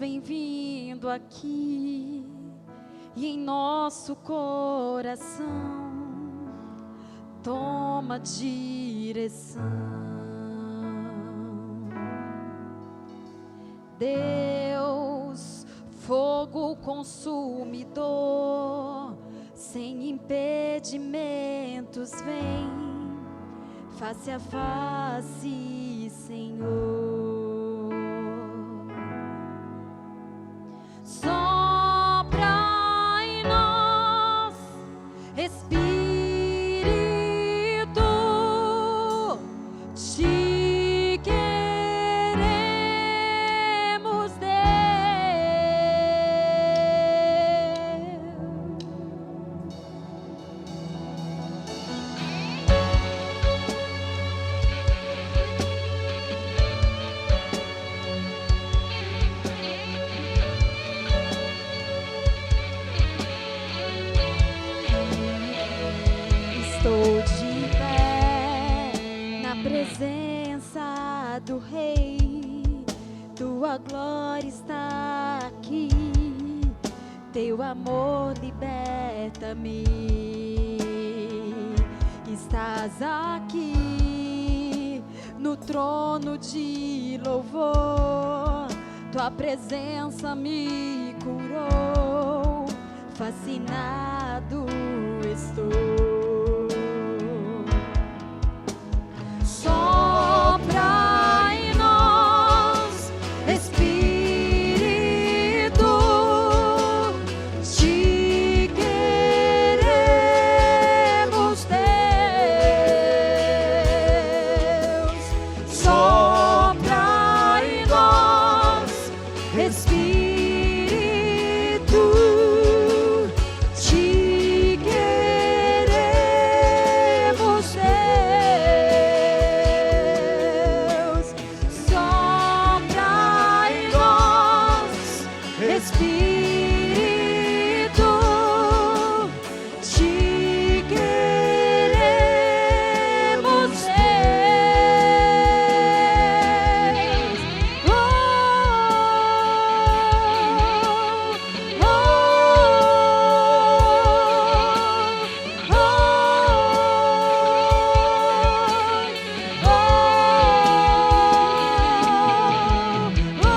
vem vindo aqui e em nosso coração toma direção. Deus, fogo consumidor, sem impedimentos vem, face a face, Senhor. Sopra em nós, Espírito, te queremos, Deus. Estou de pé na presença do Rei, tua glória está aqui, teu amor liberta-me. Estás aqui no trono de louvor, tua presença me curou, fascinado estou. Sopra em nós, Espírito, te queremos, Deus. Sopra em nós, Espírito, te queremos, Deus. Sopra em nós, Espírito, te queremos, Deus. Oh, oh, oh, oh, oh, oh.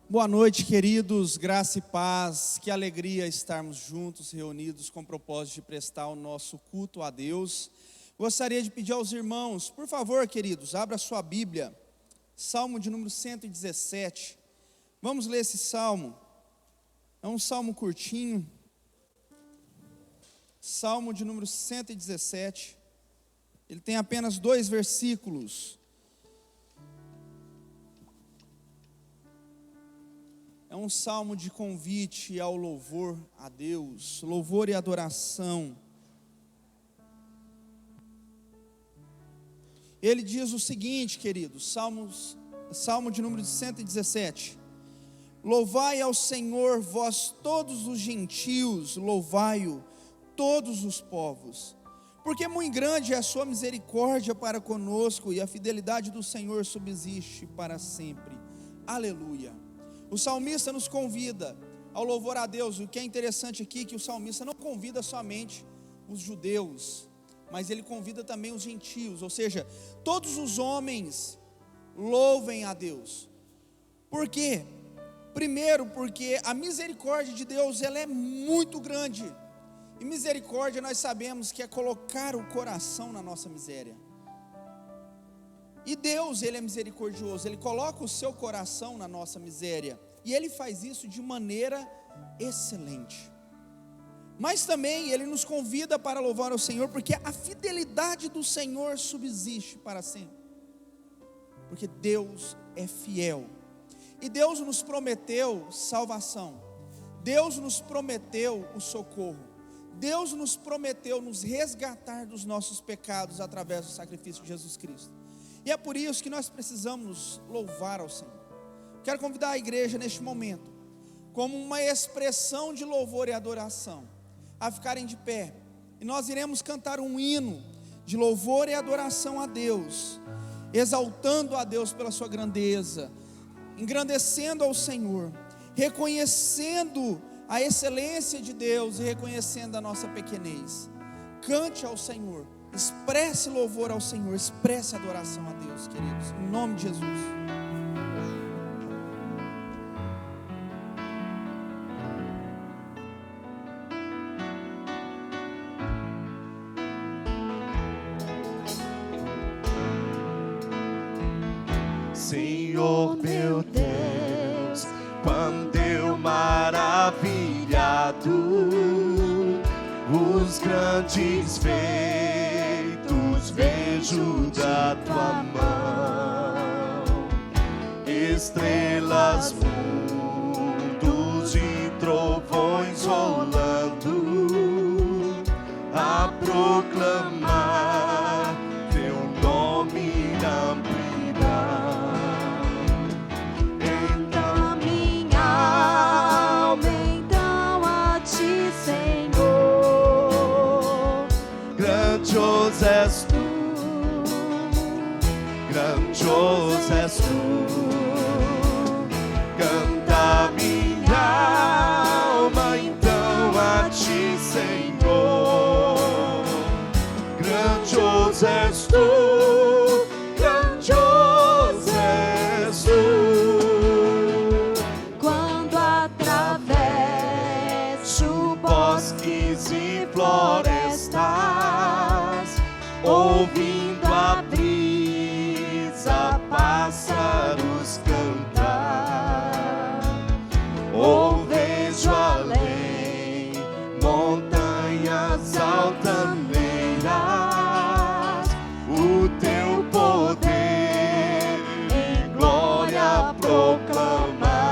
Boa noite, queridos, graça e paz, que alegria estarmos juntos, reunidos com o propósito de prestar o nosso culto a Deus. Gostaria de pedir aos irmãos, por favor, queridos, abra sua Bíblia, Salmo de número 117, vamos ler esse salmo, é um salmo curtinho, Salmo de número 117, ele tem apenas 2 versículos. É um salmo de convite ao louvor a Deus, louvor e adoração. Ele diz o seguinte, queridos, Salmo de número 117. Louvai ao Senhor, vós todos os gentios, louvai-o, todos os povos. Porque muito grande é a sua misericórdia para conosco, e a fidelidade do Senhor subsiste para sempre. Aleluia. O salmista nos convida ao louvor a Deus. O que é interessante aqui é que o salmista não convida somente os judeus, mas ele convida também os gentios, ou seja, todos os homens louvem a Deus. Por quê? Primeiro, porque a misericórdia de Deus, ela é muito grande, e misericórdia nós sabemos que é colocar o coração na nossa miséria. E Deus, Ele é misericordioso, Ele coloca o seu coração na nossa miséria, e Ele faz isso de maneira excelente. Mas também Ele nos convida para louvar ao Senhor, porque a fidelidade do Senhor subsiste para sempre, porque Deus é fiel, e Deus nos prometeu salvação, Deus nos prometeu o socorro, Deus nos prometeu nos resgatar dos nossos pecados através do sacrifício de Jesus Cristo. E é por isso que nós precisamos louvar ao Senhor. Quero convidar a igreja neste momento, como uma expressão de louvor e adoração, a ficarem de pé. E nós iremos cantar um hino de louvor e adoração a Deus, exaltando a Deus pela sua grandeza, engrandecendo ao Senhor, reconhecendo a excelência de Deus e reconhecendo a nossa pequenez. Cante ao Senhor. Expresse louvor ao Senhor, expresse adoração a Deus, queridos, em nome de Jesus. Senhor meu Deus, quando eu maravilhado os grandes feitos vejo da tua mão, estrelas, mundos e trovões rolando a proclamar teu nome na amplidão. Então minha alma então a ti, Senhor. Grandioso és tu, grandioso és tu. Canta minha alma então a ti, Senhor. Grandioso és tu, grandioso és tu. Quando atravesso Bosques e florestas, ouvindo a brisa, pássaros cantar, ou vejo além montanhas altaneiras, o teu poder em glória proclamar.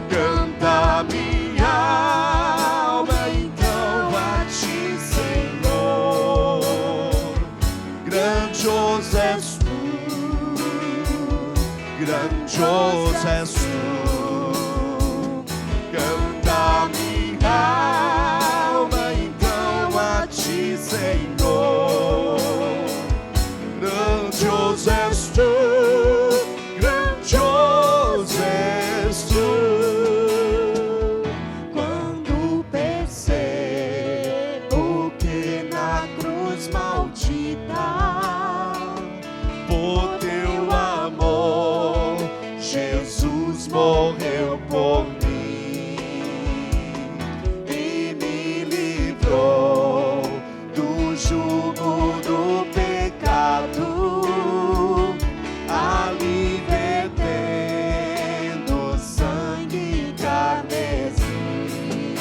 Canta minha alma então a ti, Senhor. Grandioso és tu, grandioso és tu. Canta minha alma então a ti, Senhor. Grandioso és tu, grandioso és tu. Quando percebo que na cruz maldita, por teu amor, Jesus morreu por mim e me livrou do jugo do pecado, ali vertendo sangue carmesim.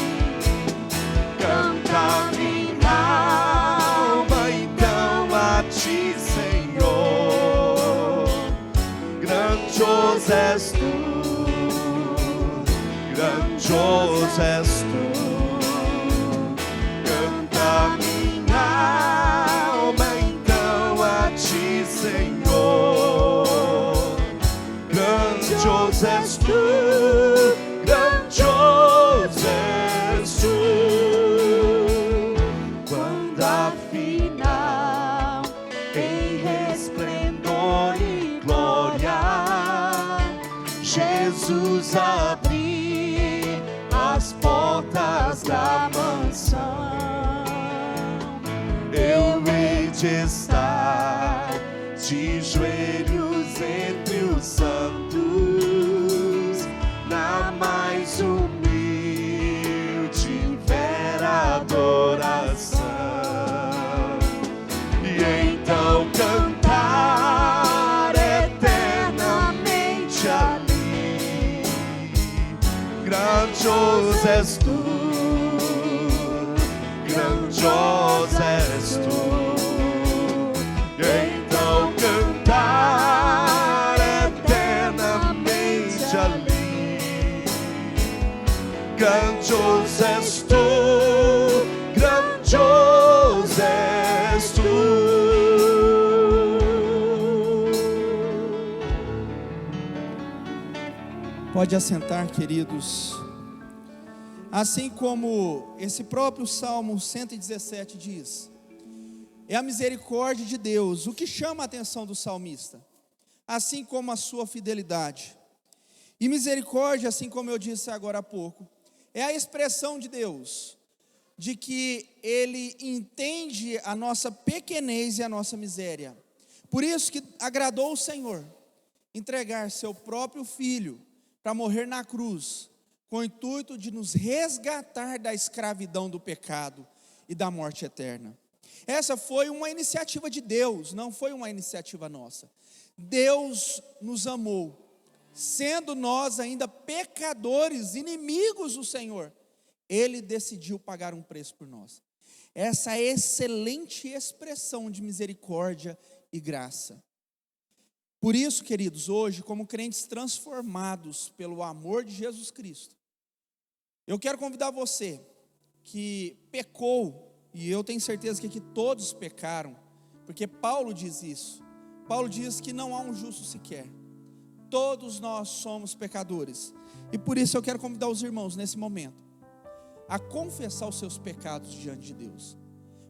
Canta minha alma então a ti, Senhor. Grandioso és tu, grandioso és tu. Canta minha alma então a ti, Senhor. Grandioso és tu, grandioso és tu. Quando afinal em resplendor e glória Jesus abrir as portas da mansão, eu hei de estar de joelhos entre os santos, na mais humilde e vera adoração, e então cantar eternamente ali. Grandioso és tu, grandioso és tu. E então cantar eternamente ali. Grandioso és tu, grandioso és tu. Pode assentar, queridos. Assim como esse próprio Salmo 117 diz, é a misericórdia de Deus o que chama a atenção do salmista, assim como a sua fidelidade. E misericórdia, assim como eu disse agora há pouco, é a expressão de Deus, de que Ele entende a nossa pequenez e a nossa miséria. Por isso que agradou o Senhor entregar seu próprio Filho para morrer na cruz, com o intuito de nos resgatar da escravidão do pecado e da morte eterna. Essa foi uma iniciativa de Deus, não foi uma iniciativa nossa. Deus nos amou, sendo nós ainda pecadores, inimigos do Senhor, Ele decidiu pagar um preço por nós. Essa excelente expressão de misericórdia e graça. Por isso, queridos, hoje, como crentes transformados pelo amor de Jesus Cristo, eu quero convidar você que pecou, e eu tenho certeza que aqui todos pecaram, porque Paulo diz isso. Paulo diz que não há um justo sequer. Todos nós somos pecadores. E por isso eu quero convidar os irmãos nesse momento a confessar os seus pecados diante de Deus,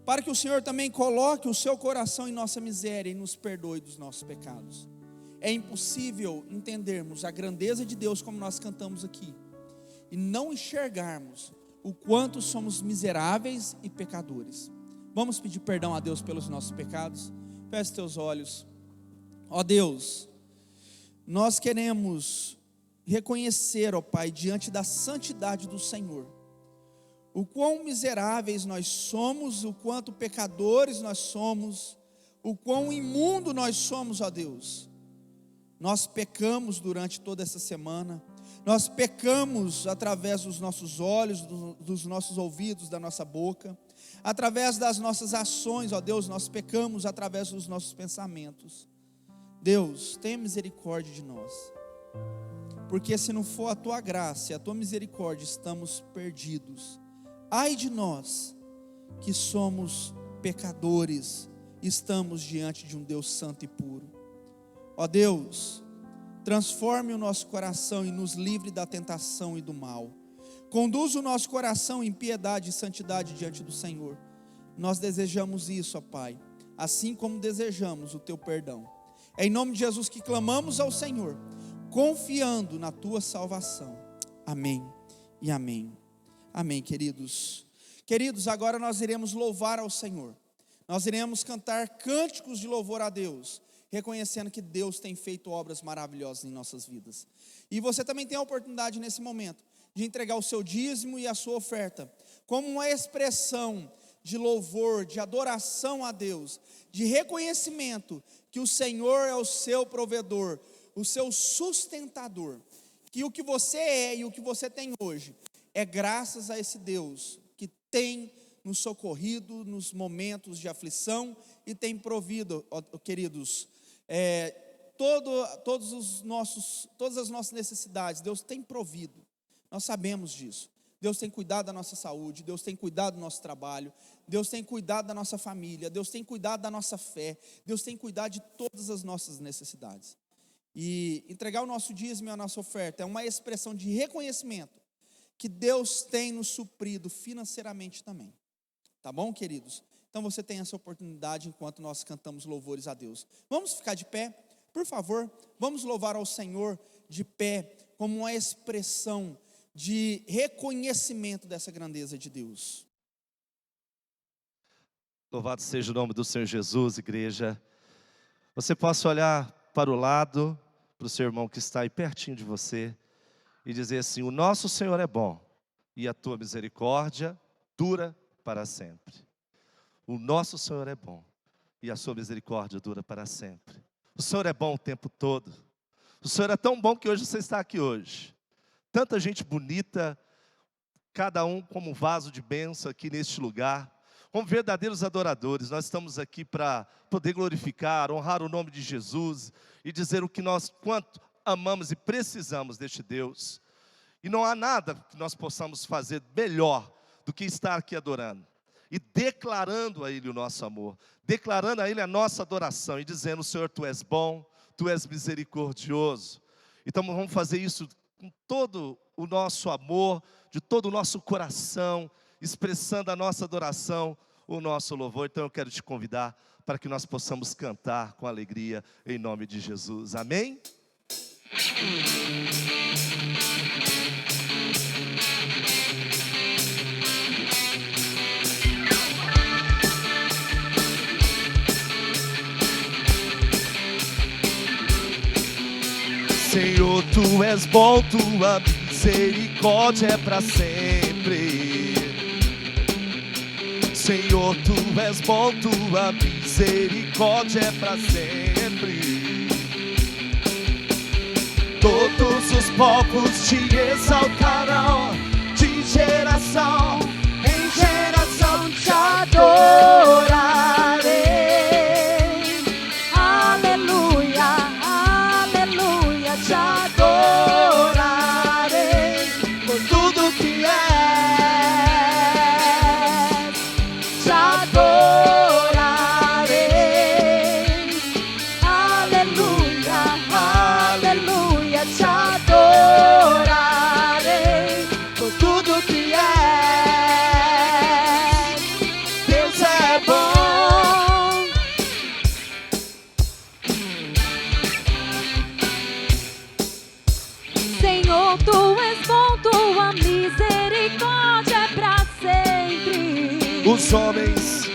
para que o Senhor também coloque o seu coração em nossa miséria e nos perdoe dos nossos pecados. É impossível entendermos a grandeza de Deus como nós cantamos aqui e não enxergarmos o quanto somos miseráveis e pecadores. Vamos pedir perdão a Deus pelos nossos pecados? Feche teus olhos. Ó Deus, nós queremos reconhecer, ó Pai, diante da santidade do Senhor, o quão miseráveis nós somos, o quanto pecadores nós somos, o quão imundo nós somos, ó Deus. Nós pecamos durante toda essa semana, nós pecamos através dos nossos olhos, dos nossos ouvidos, da nossa boca, através das nossas ações, ó Deus, nós pecamos através dos nossos pensamentos. Deus, tenha misericórdia de nós, porque se não for a Tua graça e a Tua misericórdia, estamos perdidos. Ai de nós, que somos pecadores, estamos diante de um Deus santo e puro. Ó Deus, transforme o nosso coração e nos livre da tentação e do mal. Conduz o nosso coração em piedade e santidade diante do Senhor. Nós desejamos isso, ó Pai, assim como desejamos o Teu perdão. É em nome de Jesus que clamamos ao Senhor, confiando na Tua salvação. Amém e amém. Amém, queridos. Queridos, agora nós iremos louvar ao Senhor. Nós iremos cantar cânticos de louvor a Deus. reconhecendo que Deus tem feito obras maravilhosas em nossas vidas. E você também tem a oportunidade nesse momento de entregar o seu dízimo e a sua oferta, como uma expressão de louvor, de adoração a Deus, de reconhecimento que o Senhor é o seu provedor, o seu sustentador, que o que você é e o que você tem hoje é graças a esse Deus que tem nos socorrido nos momentos de aflição e tem provido, queridos, todas as nossas necessidades. Deus tem provido, nós sabemos disso. Deus tem cuidado da nossa saúde, Deus tem cuidado do nosso trabalho, Deus tem cuidado da nossa família, Deus tem cuidado da nossa fé, Deus tem cuidado de todas as nossas necessidades. E entregar o nosso dízimo e a nossa oferta é uma expressão de reconhecimento que Deus tem nos suprido financeiramente também. Tá bom, queridos? Então você tem essa oportunidade enquanto nós cantamos louvores a Deus. Vamos ficar de pé, por favor. Vamos louvar ao Senhor de pé, como uma expressão de reconhecimento dessa grandeza de Deus. Louvado seja o nome do Senhor Jesus, igreja. Você possa olhar para o lado, para o seu irmão que está aí pertinho de você, e dizer assim: o nosso Senhor é bom, e a tua misericórdia dura para sempre. O nosso Senhor é bom, e a sua misericórdia dura para sempre. O Senhor é bom o tempo todo. O Senhor é tão bom que hoje você está aqui hoje. Tanta gente bonita, cada um como um vaso de bênção aqui neste lugar, como verdadeiros adoradores. Nós estamos aqui para poder glorificar, honrar o nome de Jesus e dizer o que nós, quanto amamos e precisamos deste Deus. E não há nada que nós possamos fazer melhor do que estar aqui adorando e declarando a Ele o nosso amor, declarando a Ele a nossa adoração e dizendo: Senhor, Tu és bom, Tu és misericordioso. Então vamos fazer isso com todo o nosso amor, de todo o nosso coração, expressando a nossa adoração, o nosso louvor. Então eu quero te convidar para que nós possamos cantar com alegria em nome de Jesus. Amém? Senhor, Tu és bom, Tua misericórdia é para sempre. Senhor, Tu és bom, Tua misericórdia é para sempre. Todos os povos te exaltarão, de geração em geração te adorarei. Aleluia, aleluia, te adorarei Por tudo que és, te adorarei. Aleluia, aleluia, te adorarei por tudo que és. Deus é bom. Senhor, Tu és bom, Tua misericórdia é pra sempre. Os homens,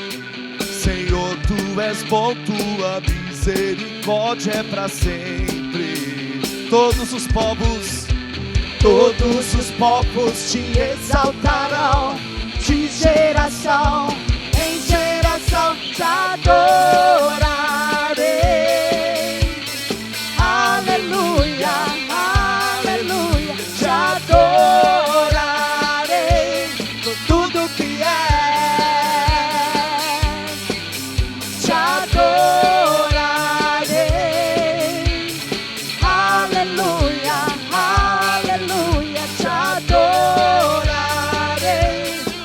Senhor, Tu és bom, Tua misericórdia é para sempre. Todos os povos te exaltarão, de geração em geração te adorarei. Aleluia, aleluia, te adorarei Por tudo que és, te adorarei. Aleluia, aleluia, te adorarei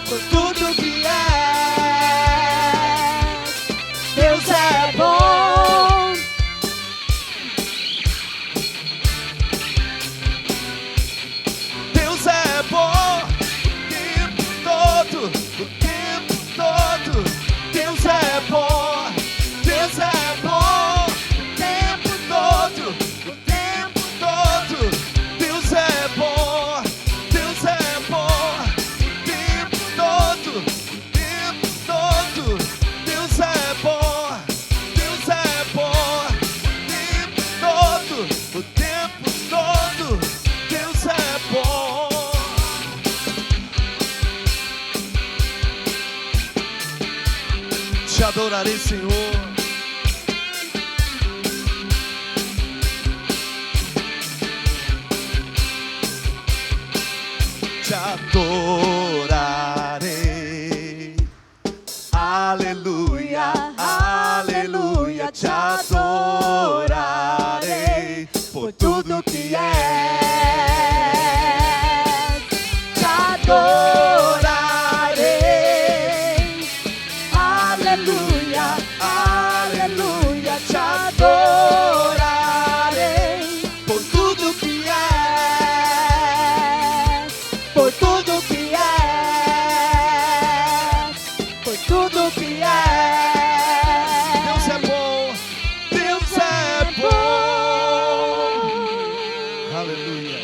por tudo que és. Deus é bom. adorarei, Senhor. Te adorarei, aleluia, aleluia, te adorarei por tudo que és, te adorarei, aleluia, aleluia, te adorarei por tudo que és, por tudo que és, por tudo que és. Deus é bom, Deus é bom, aleluia.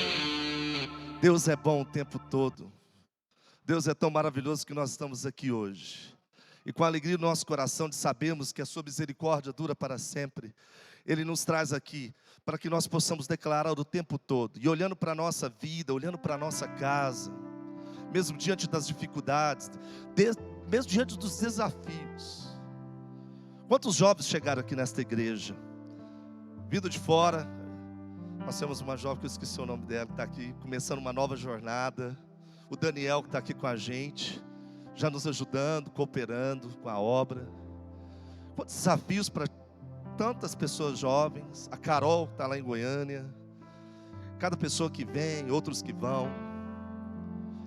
Deus é bom o tempo todo. Deus é tão maravilhoso que nós estamos aqui hoje. E com a alegria no nosso coração de sabermos que a sua misericórdia dura para sempre, Ele nos traz aqui para que nós possamos declarar o tempo todo. E olhando para a nossa vida, olhando para a nossa casa, mesmo diante das dificuldades, mesmo diante dos desafios. Quantos jovens chegaram aqui nesta igreja? Vindo de fora, nós temos uma jovem que eu esqueci o nome dela, que está aqui, começando uma nova jornada. O Daniel que está aqui com a gente, já nos ajudando, cooperando com a obra. Quantos desafios para tantas pessoas jovens. A Carol que está lá em Goiânia. Cada pessoa que vem, outros que vão.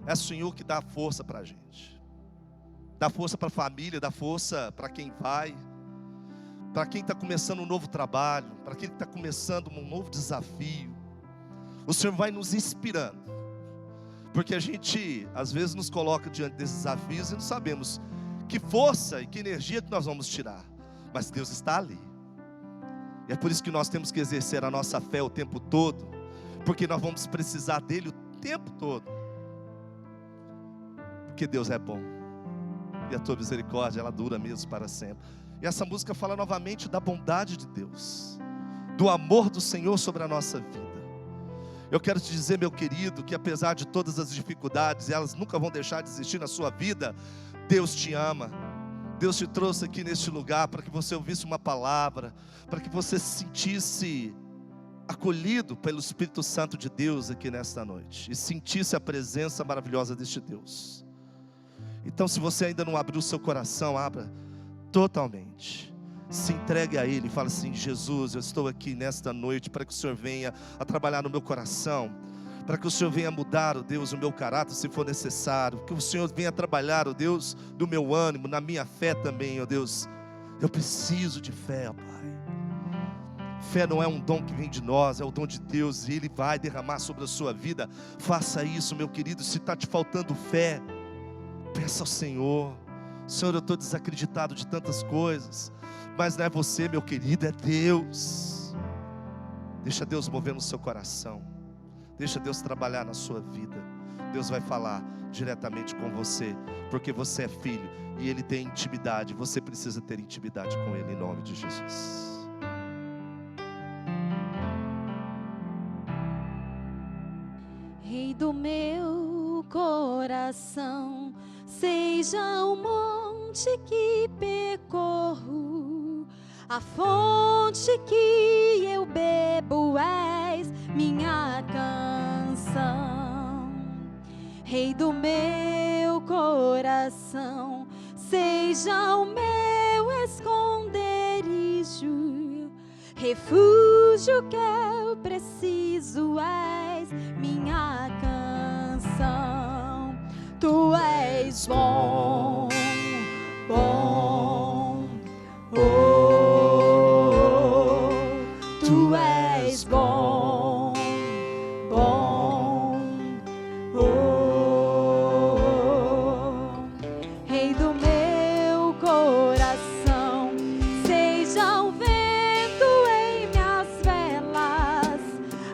É o Senhor que dá força para a gente. Dá força para a família, dá força para quem vai. Para quem está começando um novo trabalho, para quem está começando um novo desafio. O Senhor vai nos inspirando. Porque a gente, às vezes, nos coloca diante desses desafios e não sabemos que força e que energia que nós vamos tirar. Mas Deus está ali. E é por isso que nós temos que exercer a nossa fé o tempo todo. Porque nós vamos precisar dEle o tempo todo. Porque Deus é bom. E a tua misericórdia, ela dura mesmo para sempre. E essa música fala novamente da bondade de Deus. Do amor do Senhor sobre a nossa vida. Eu quero te dizer, meu querido, que apesar de todas as dificuldades, elas nunca vão deixar de existir na sua vida. Deus te ama. Deus te trouxe aqui neste lugar para que você ouvisse uma palavra, para que você se sentisse acolhido pelo Espírito Santo de Deus aqui nesta noite, e sentisse a presença maravilhosa deste Deus. Então, se você ainda não abriu o seu coração, abra totalmente. Se entregue a Ele e fale assim: Jesus, eu estou aqui nesta noite para que o Senhor venha a trabalhar no meu coração, para que o Senhor venha mudar, ó Deus, o meu caráter se for necessário, que o Senhor venha trabalhar, ó Deus, do meu ânimo, na minha fé também, ó Deus. Eu preciso de fé, ó Pai. Fé não é um dom que vem de nós, é o dom de Deus, e Ele vai derramar sobre a sua vida. Faça isso, meu querido. Se está te faltando fé, peça ao Senhor: Senhor, eu estou desacreditado de tantas coisas. Mas não é você, meu querido, é Deus. Deixa Deus mover no seu coração. Deixa Deus trabalhar na sua vida. Deus vai falar diretamente com você, porque você é filho e Ele tem intimidade. Você precisa ter intimidade com Ele, em nome de Jesus. Rei do meu coração, seja o monte que percorro, a fonte que eu bebo és minha canção. Rei do meu coração, seja o meu esconderijo, refúgio que eu preciso és minha canção. Tu és bom, bom, oh, tu és bom, bom, oh. Rei do meu coração, seja o vento em minhas velas,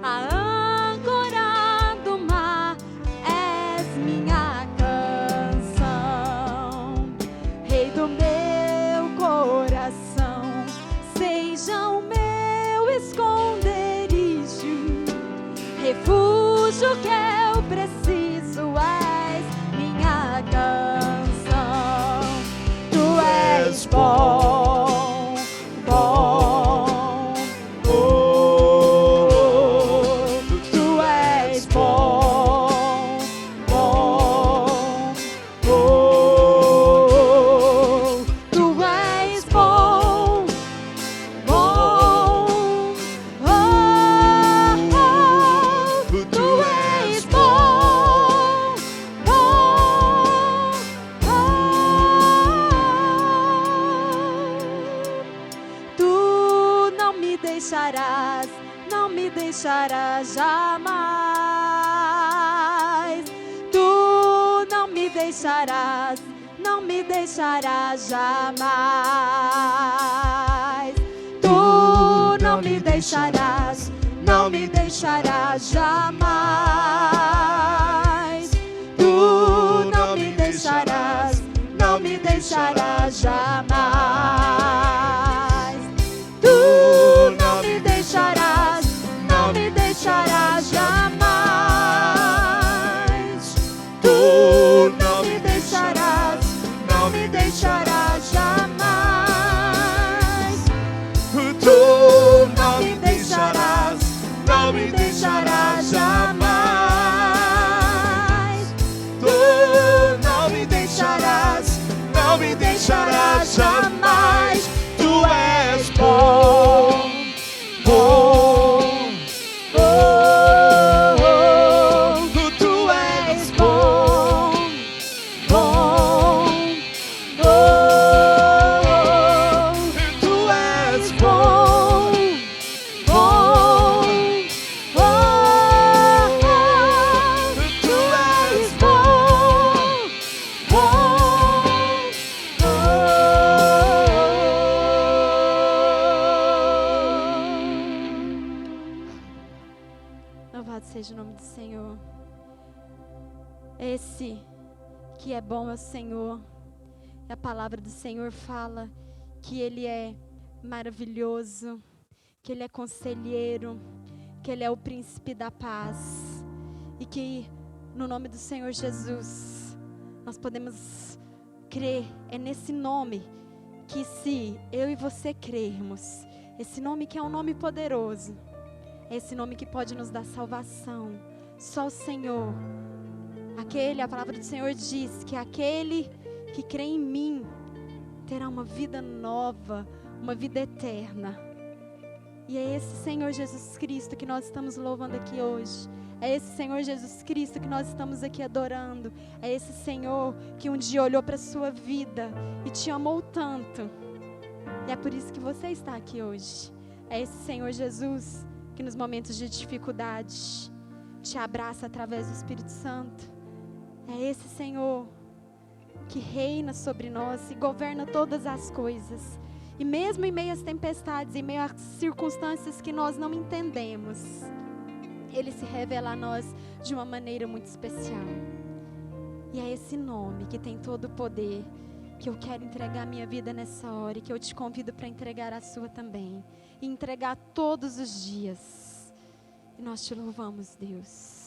a âncora do mar és minha canção. Rei do meu coração, seja o meu esconderijo, não me deixarás jamais. Tu não me deixarás, não me deixarás jamais. Tu não me deixarás, não me deixarás jamais. Tu não me deixarás, não me deixarás jamais. Tu não me deixarás, não me deixarás jamais. Tu não me deixarás, não me deixarás jamais. Tu não me deixarás, não me deixarás jamais. Tu não me deixarás, não me deixarás jamais. Tu és bom, bom, Oh, oh, oh. tu és Bom, bom, oh, oh, tu és bom, bom, oh, oh, tu és bom, Louvado seja o nome do Senhor. Esse que é bom é o Senhor. E a palavra do Senhor fala que Ele é maravilhoso, que Ele é conselheiro, que Ele é o príncipe da paz. E que no nome do Senhor Jesus, nós podemos crer, é nesse nome que se eu e você crermos, esse nome que é um nome poderoso, é esse nome que pode nos dar salvação. Só o Senhor, a palavra do Senhor diz que aquele que crê em mim terá uma vida nova, uma vida eterna. E é esse Senhor Jesus Cristo que nós estamos louvando aqui hoje. É esse Senhor Jesus Cristo que nós estamos aqui adorando. É esse Senhor que um dia olhou para a sua vida e te amou tanto. E é por isso que você está aqui hoje. É esse Senhor Jesus que nos momentos de dificuldade te abraça através do Espírito Santo. É esse Senhor que reina sobre nós e governa todas as coisas. E mesmo em meio às tempestades, em meio às circunstâncias que nós não entendemos, Ele se revela a nós de uma maneira muito especial. E é esse nome que tem todo o poder que eu quero entregar a minha vida nessa hora e que eu te convido para entregar a sua também. E entregar todos os dias. E nós te louvamos, Deus.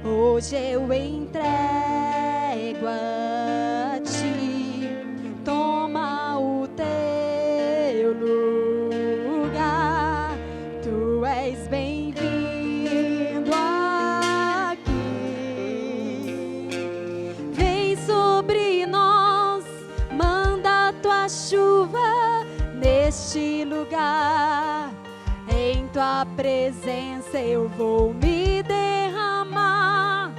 Hoje eu entrego a ti, toma o teu lugar, tu és bem-vindo aqui. Vem sobre nós, manda tua chuva neste lugar, em tua presença eu vou me derramar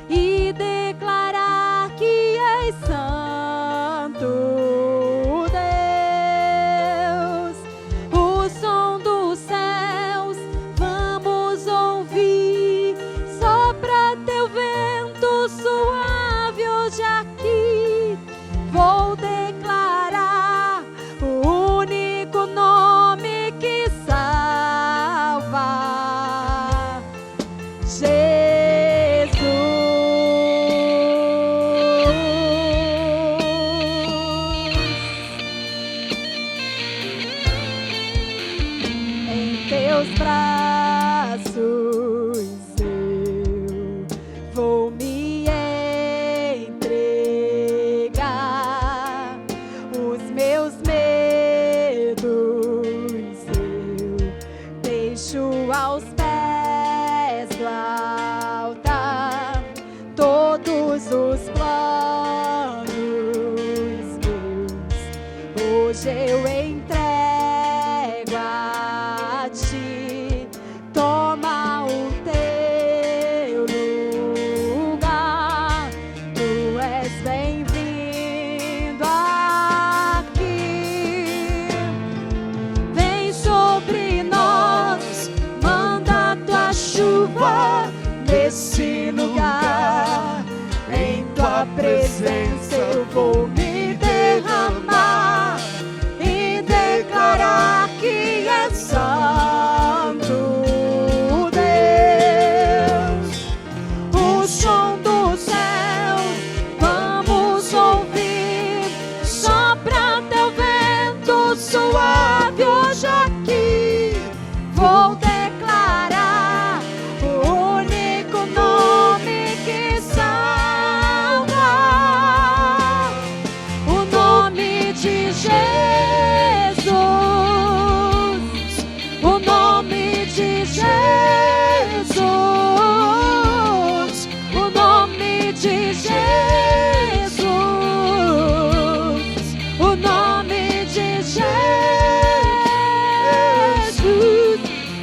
e declarar que és santo, Deus. O som dos céus vamos ouvir, sopra teu vento suave hoje aqui. Vou declarar o único nome que salva, Jesus. teus braços eu vou me entregar. Os meus medos eu deixo aos pés do altar. Todos os planos meus hoje eu entrego a ti. Toma o teu lugar. Tu és bem-vindo aqui. Vem sobre nós, manda tua chuva nesse lugar. Em tua presença eu vou me derramar e declarar que é santo Deus. O som do céu vamos ouvir, sopra teu vento suave hoje aqui. Vou declarar o único nome que salva, o nome de Jesus, o nome de Jesus, o nome de Jesus, o nome de Jesus,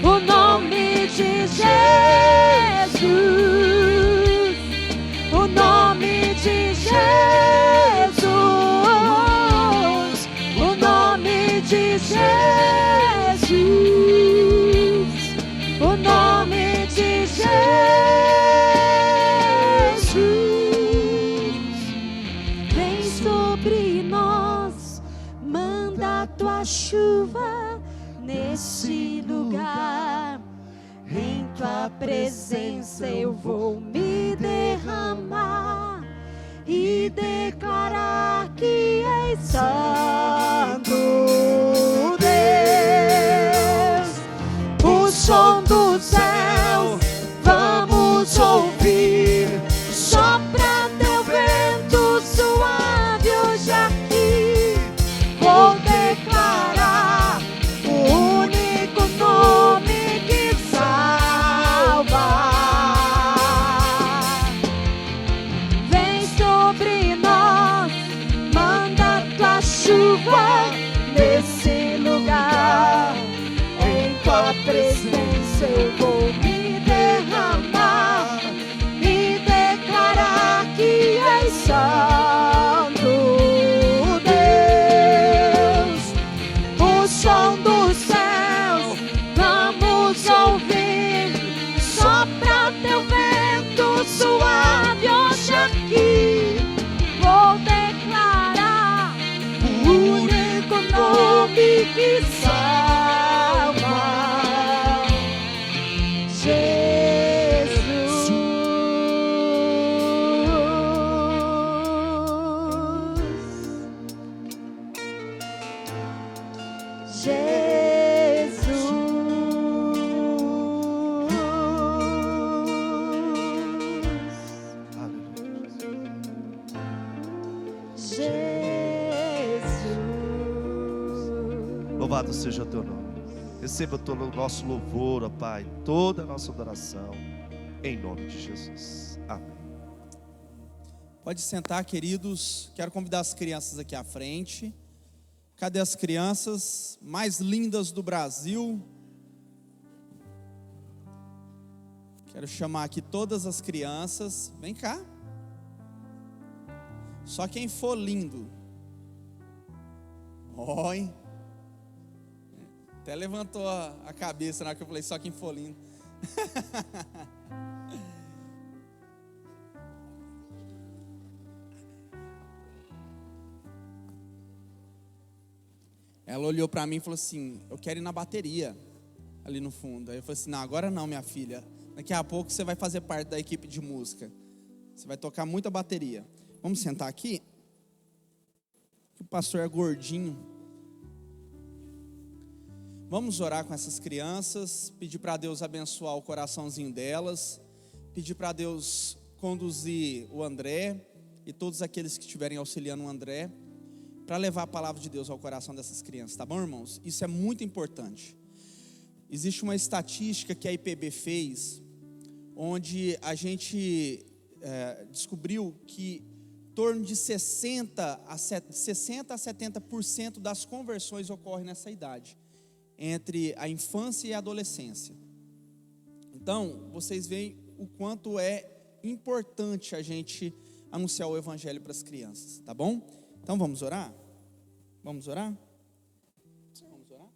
o nome de Jesus, o nome de Jesus, o nome de Jesus, o nome de Jesus. Vem sobre nós, manda tua chuva nesse lugar. Em tua presença eu vou me derramar e declarar que és santo Deus. O som do céu vamos ouvir, sopra teu vento suave hoje aqui. Vou declarar o único nome que salva. Vem sobre nós, manda tua chuva nesse lugar. Em tua presença eu vou me derramar e declarar que és santo Deus. O som do céu vamos ouvir, sopra teu vento suave hoje aqui. Vou declarar o único nome que salva, Louvado seja o teu nome. Receba todo o nosso louvor, ó Pai, toda a nossa adoração, em nome de Jesus. Amém. Pode sentar, queridos. Quero convidar as crianças aqui à frente. Cadê as crianças mais lindas do Brasil? Quero chamar aqui todas as crianças. Vem cá. Só quem for lindo. Oi. Até levantou a cabeça na hora que eu falei só quem for lindo. Ela olhou para mim e falou assim: eu quero ir na bateria ali no fundo. Aí eu falei assim: não, agora não, minha filha. Daqui a pouco você vai fazer parte da equipe de música. Você vai tocar muita bateria. Vamos sentar aqui? O pastor é gordinho. Vamos orar com essas crianças, pedir para Deus abençoar o coraçãozinho delas, pedir para Deus conduzir o André e todos aqueles que estiverem auxiliando o André, para levar a palavra de Deus ao coração dessas crianças, tá bom, irmãos? Isso é muito importante. Existe uma estatística que a IPB fez, onde a gente descobriu que em torno de 60 a 70% das conversões ocorrem nessa idade, entre a infância e a adolescência. Então, vocês veem o quanto é importante a gente anunciar o evangelho para as crianças, tá bom? Então vamos orar? Vamos orar? Vamos orar?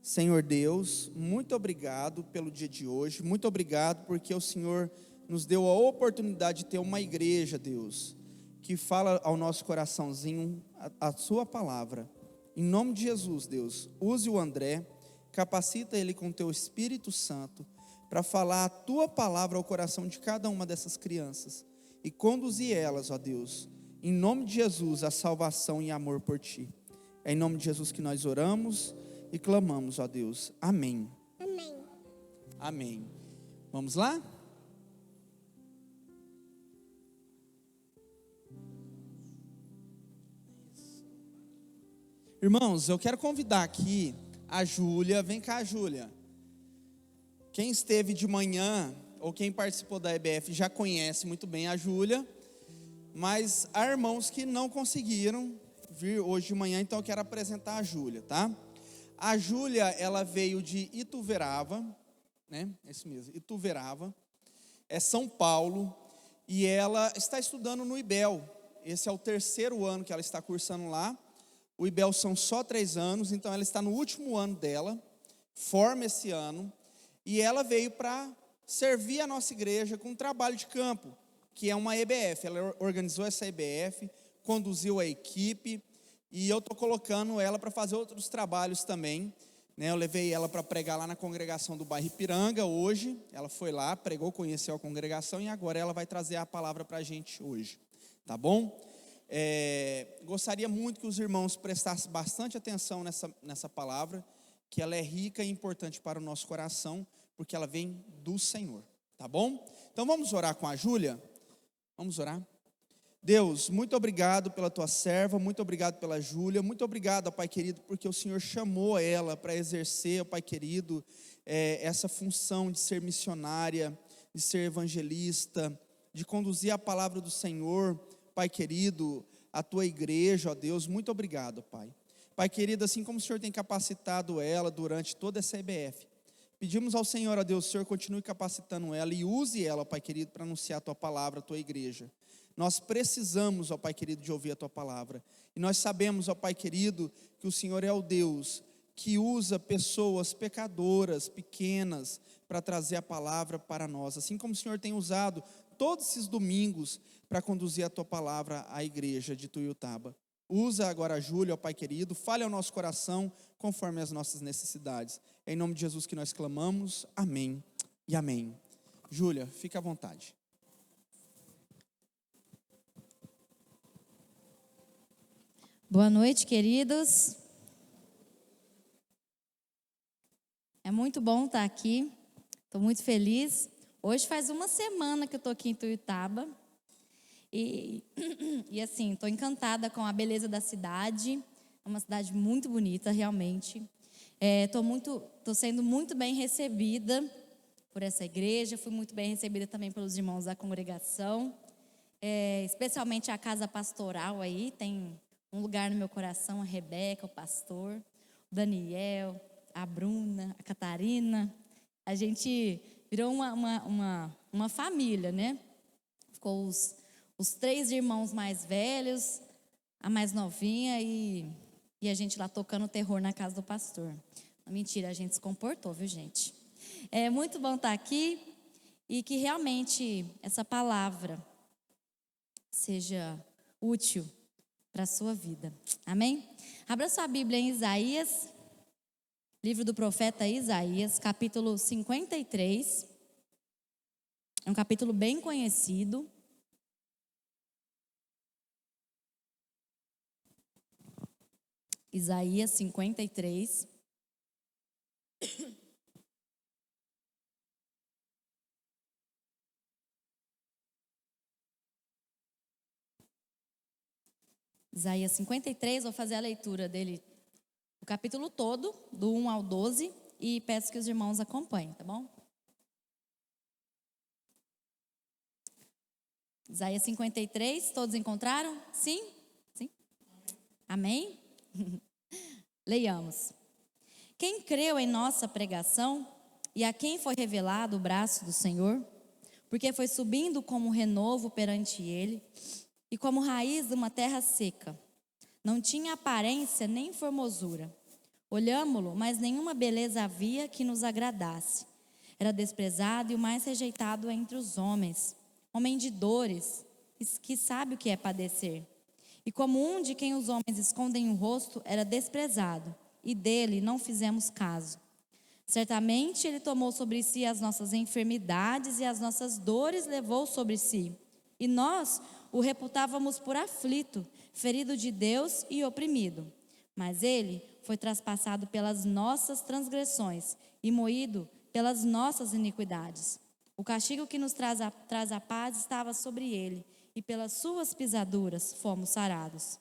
Senhor Deus, muito obrigado pelo dia de hoje, muito obrigado porque o Senhor nos deu a oportunidade de ter uma igreja, Deus, que fala ao nosso coraçãozinho a sua palavra. Em nome de Jesus, Deus, use o André, capacita ele com o teu Espírito Santo para falar a tua palavra ao coração de cada uma dessas crianças e conduzir elas, ó Deus, em nome de Jesus, a salvação e amor por ti. É em nome de Jesus que nós oramos e clamamos, ó Deus. Amém. Amém. Amém. Vamos lá? Irmãos, eu quero convidar aqui a Júlia. Vem cá, Júlia. Quem esteve de manhã ou quem participou da EBF já conhece muito bem a Júlia, mas há irmãos que não conseguiram vir hoje de manhã, então eu quero apresentar a Júlia, tá? A Júlia, ela veio de Ituverava, né? Isso mesmo, Ituverava, é São Paulo, e ela está estudando no IBEL. Esse é o 3º ano que ela está cursando lá. O IBEL são só 3 anos, então ela está no último ano dela, forma esse ano, e ela veio para servir a nossa igreja com um trabalho de campo, que é uma EBF. Ela organizou essa EBF, conduziu a equipe, e eu estou colocando ela para fazer outros trabalhos também, né? Eu levei ela para pregar lá na congregação do bairro Ipiranga hoje. Ela foi lá, pregou, conheceu a congregação, e agora ela vai trazer a palavra para a gente hoje, tá bom? Gostaria muito que os irmãos prestassem bastante atenção nessa palavra, que ela é rica e importante para o nosso coração, porque ela vem do Senhor, tá bom? Então vamos orar com a Júlia? Vamos orar? Deus, muito obrigado pela tua serva, muito obrigado pela Júlia, muito obrigado, ó Pai querido, porque o Senhor chamou ela para exercer, ó Pai querido, essa função de ser missionária, de ser evangelista, de conduzir a palavra do Senhor, Pai querido, a tua igreja, ó Deus, muito obrigado, Pai. Pai querido, assim como o Senhor tem capacitado ela durante toda essa EBF, pedimos ao Senhor, ó Deus, o Senhor continue capacitando ela e use ela, ó Pai querido, para anunciar a tua palavra, a tua igreja. Nós precisamos, ó Pai querido, de ouvir a tua palavra. E nós sabemos, ó Pai querido, que o Senhor é o Deus que usa pessoas pecadoras, pequenas, para trazer a palavra para nós. Assim como o Senhor tem usado todos esses domingos para conduzir a tua palavra à igreja de Tuiutaba. Usa agora a Júlia, ó Pai querido, fale ao nosso coração conforme as nossas necessidades. É em nome de Jesus que nós clamamos. Amém e amém. Júlia, fica à vontade. Boa noite, queridos. É muito bom estar aqui. Estou muito feliz. Hoje faz uma semana que eu estou aqui em Tuiutaba. E assim, estou encantada com a beleza da cidade. É uma cidade muito bonita, realmente. Estou sendo muito bem recebida por essa igreja. Fui muito bem recebida também pelos irmãos da congregação. Especialmente a casa pastoral aí. Tem um lugar no meu coração, a Rebeca, o pastor, o Daniel, a Bruna, a Catarina. A gente virou uma família, né? Ficou os 3 irmãos mais velhos, a mais novinha e a gente lá tocando terror na casa do pastor. Mentira, a gente se comportou, viu, gente? É muito bom estar aqui e que realmente essa palavra seja útil para a sua vida. Amém? Abra sua Bíblia em Isaías, livro do profeta Isaías, capítulo 53. É um capítulo bem conhecido. Isaías 53. Isaías 53, vou fazer a leitura dele, o capítulo todo, do 1 ao 12, e peço que os irmãos acompanhem, tá bom? Isaías 53, todos encontraram? Sim? Sim? Amém? Leiamos. Quem creu em nossa pregação e a quem foi revelado o braço do Senhor? Porque foi subindo como um renovo perante ele e como raiz de uma terra seca. Não tinha aparência nem formosura. Olhámo-lo, mas nenhuma beleza havia que nos agradasse. Era desprezado e o mais rejeitado entre os homens. Homem de dores, que sabe o que é padecer. E como um de quem os homens escondem o rosto, era desprezado, e dele não fizemos caso. Certamente ele tomou sobre si as nossas enfermidades e as nossas dores levou sobre si. E nós o reputávamos por aflito, ferido de Deus e oprimido. Mas ele foi traspassado pelas nossas transgressões e moído pelas nossas iniquidades. O castigo que nos traz a paz estava sobre ele, e pelas suas pisaduras fomos sarados.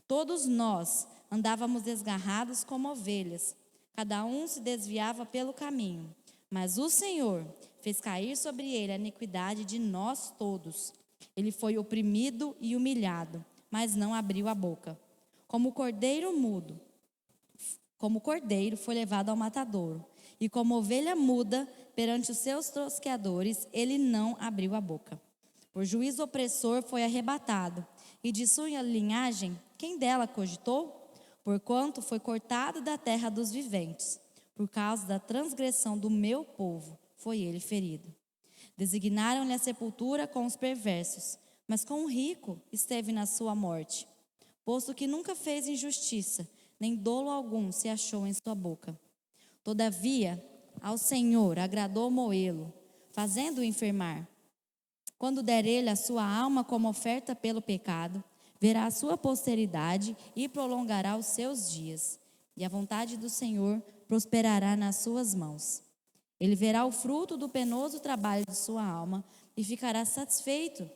Todos nós andávamos desgarrados como ovelhas, cada um se desviava pelo caminho, mas o Senhor fez cair sobre ele a iniquidade de nós todos. Ele foi oprimido e humilhado, mas não abriu a boca. Como cordeiro foi levado ao matadouro, e como ovelha muda perante os seus tosqueadores, ele não abriu a boca. Por juízo opressor foi arrebatado, e de sua linhagem, quem dela cogitou? Porquanto foi cortado da terra dos viventes, por causa da transgressão do meu povo, foi ele ferido. Designaram-lhe a sepultura com os perversos, mas com o rico esteve na sua morte, posto que nunca fez injustiça, nem dolo algum se achou em sua boca. Todavia, ao Senhor agradou moê-lo, fazendo-o enfermar. Quando der ele a sua alma como oferta pelo pecado, verá a sua posteridade e prolongará os seus dias, e a vontade do Senhor prosperará nas suas mãos. Ele verá o fruto do penoso trabalho de sua alma e ficará satisfeito.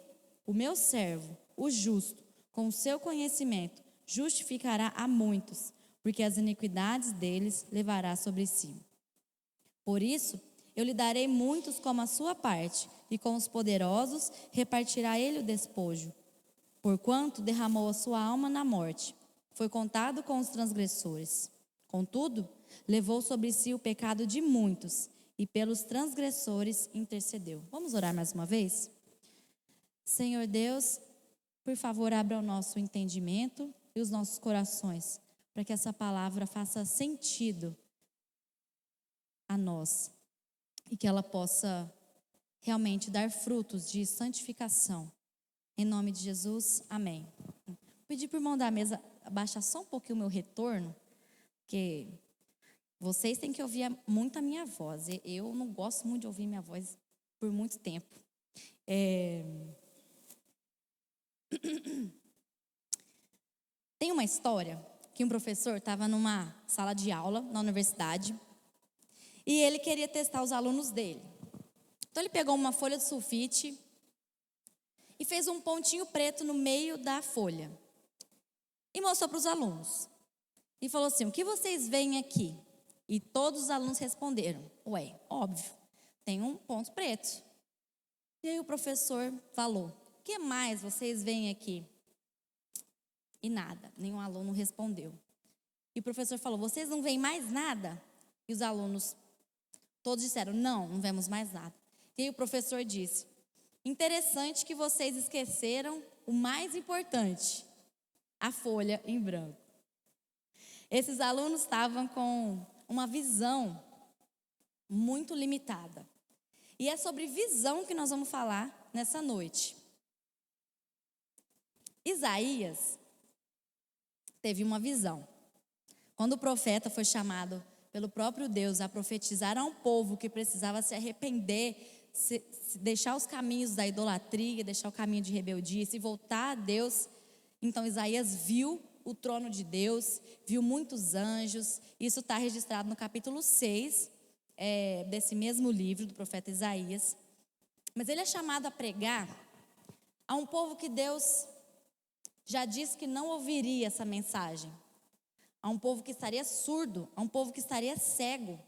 O meu servo, o justo, com o seu conhecimento, justificará a muitos, porque as iniquidades deles levará sobre si. Por isso, eu lhe darei muitos como a sua parte, e com os poderosos repartirá ele o despojo. Porquanto derramou a sua alma na morte, foi contado com os transgressores. Contudo, levou sobre si o pecado de muitos, e pelos transgressores intercedeu. Vamos orar mais uma vez? Senhor Deus, por favor, abra o nosso entendimento e os nossos corações, para que essa palavra faça sentido a nós e que ela possa realmente dar frutos de santificação. Em nome de Jesus, amém. Vou pedir para o irmão da mesa abaixar só um pouquinho o meu retorno, porque vocês têm que ouvir muito a minha voz. Eu não gosto muito de ouvir minha voz por muito tempo. Tem uma história que um professor estava numa sala de aula na universidade e ele queria testar os alunos dele. Então ele pegou uma folha de sulfite e fez um pontinho preto no meio da folha e mostrou para os alunos. E falou assim: o que vocês veem aqui? E todos os alunos responderam: ué, óbvio, tem um ponto preto. E aí o professor falou: o que mais vocês veem aqui? E nada, nenhum aluno respondeu. E o professor falou: vocês não veem mais nada? E os alunos todos disseram: não vemos mais nada. E aí o professor disse: interessante que vocês esqueceram o mais importante, a folha em branco. Esses alunos estavam com uma visão muito limitada. E é sobre visão que nós vamos falar nessa noite. Isaías teve uma visão. Quando o profeta foi chamado pelo próprio Deus a profetizar a um povo que precisava se arrepender, se deixar os caminhos da idolatria, deixar o caminho de rebeldia, se voltar a Deus, então Isaías viu o trono de Deus, viu muitos anjos. Isso está registrado no capítulo 6 desse mesmo livro do profeta Isaías. Mas ele é chamado a pregar a um povo que Deus já disse que não ouviria essa mensagem. A um povo que estaria surdo, a um povo que estaria cego,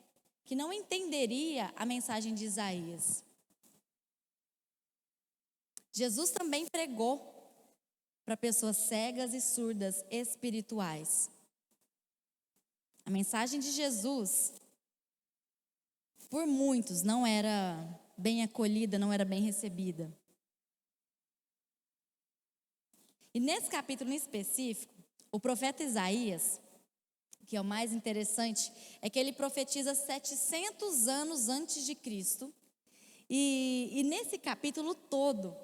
que não entenderia a mensagem de Isaías. Jesus também pregou para pessoas cegas e surdas espirituais. A mensagem de Jesus, por muitos, não era bem acolhida, não era bem recebida. E nesse capítulo em específico, o profeta Isaías, que é o mais interessante, é que ele profetiza 700 anos antes de Cristo. E nesse capítulo todo,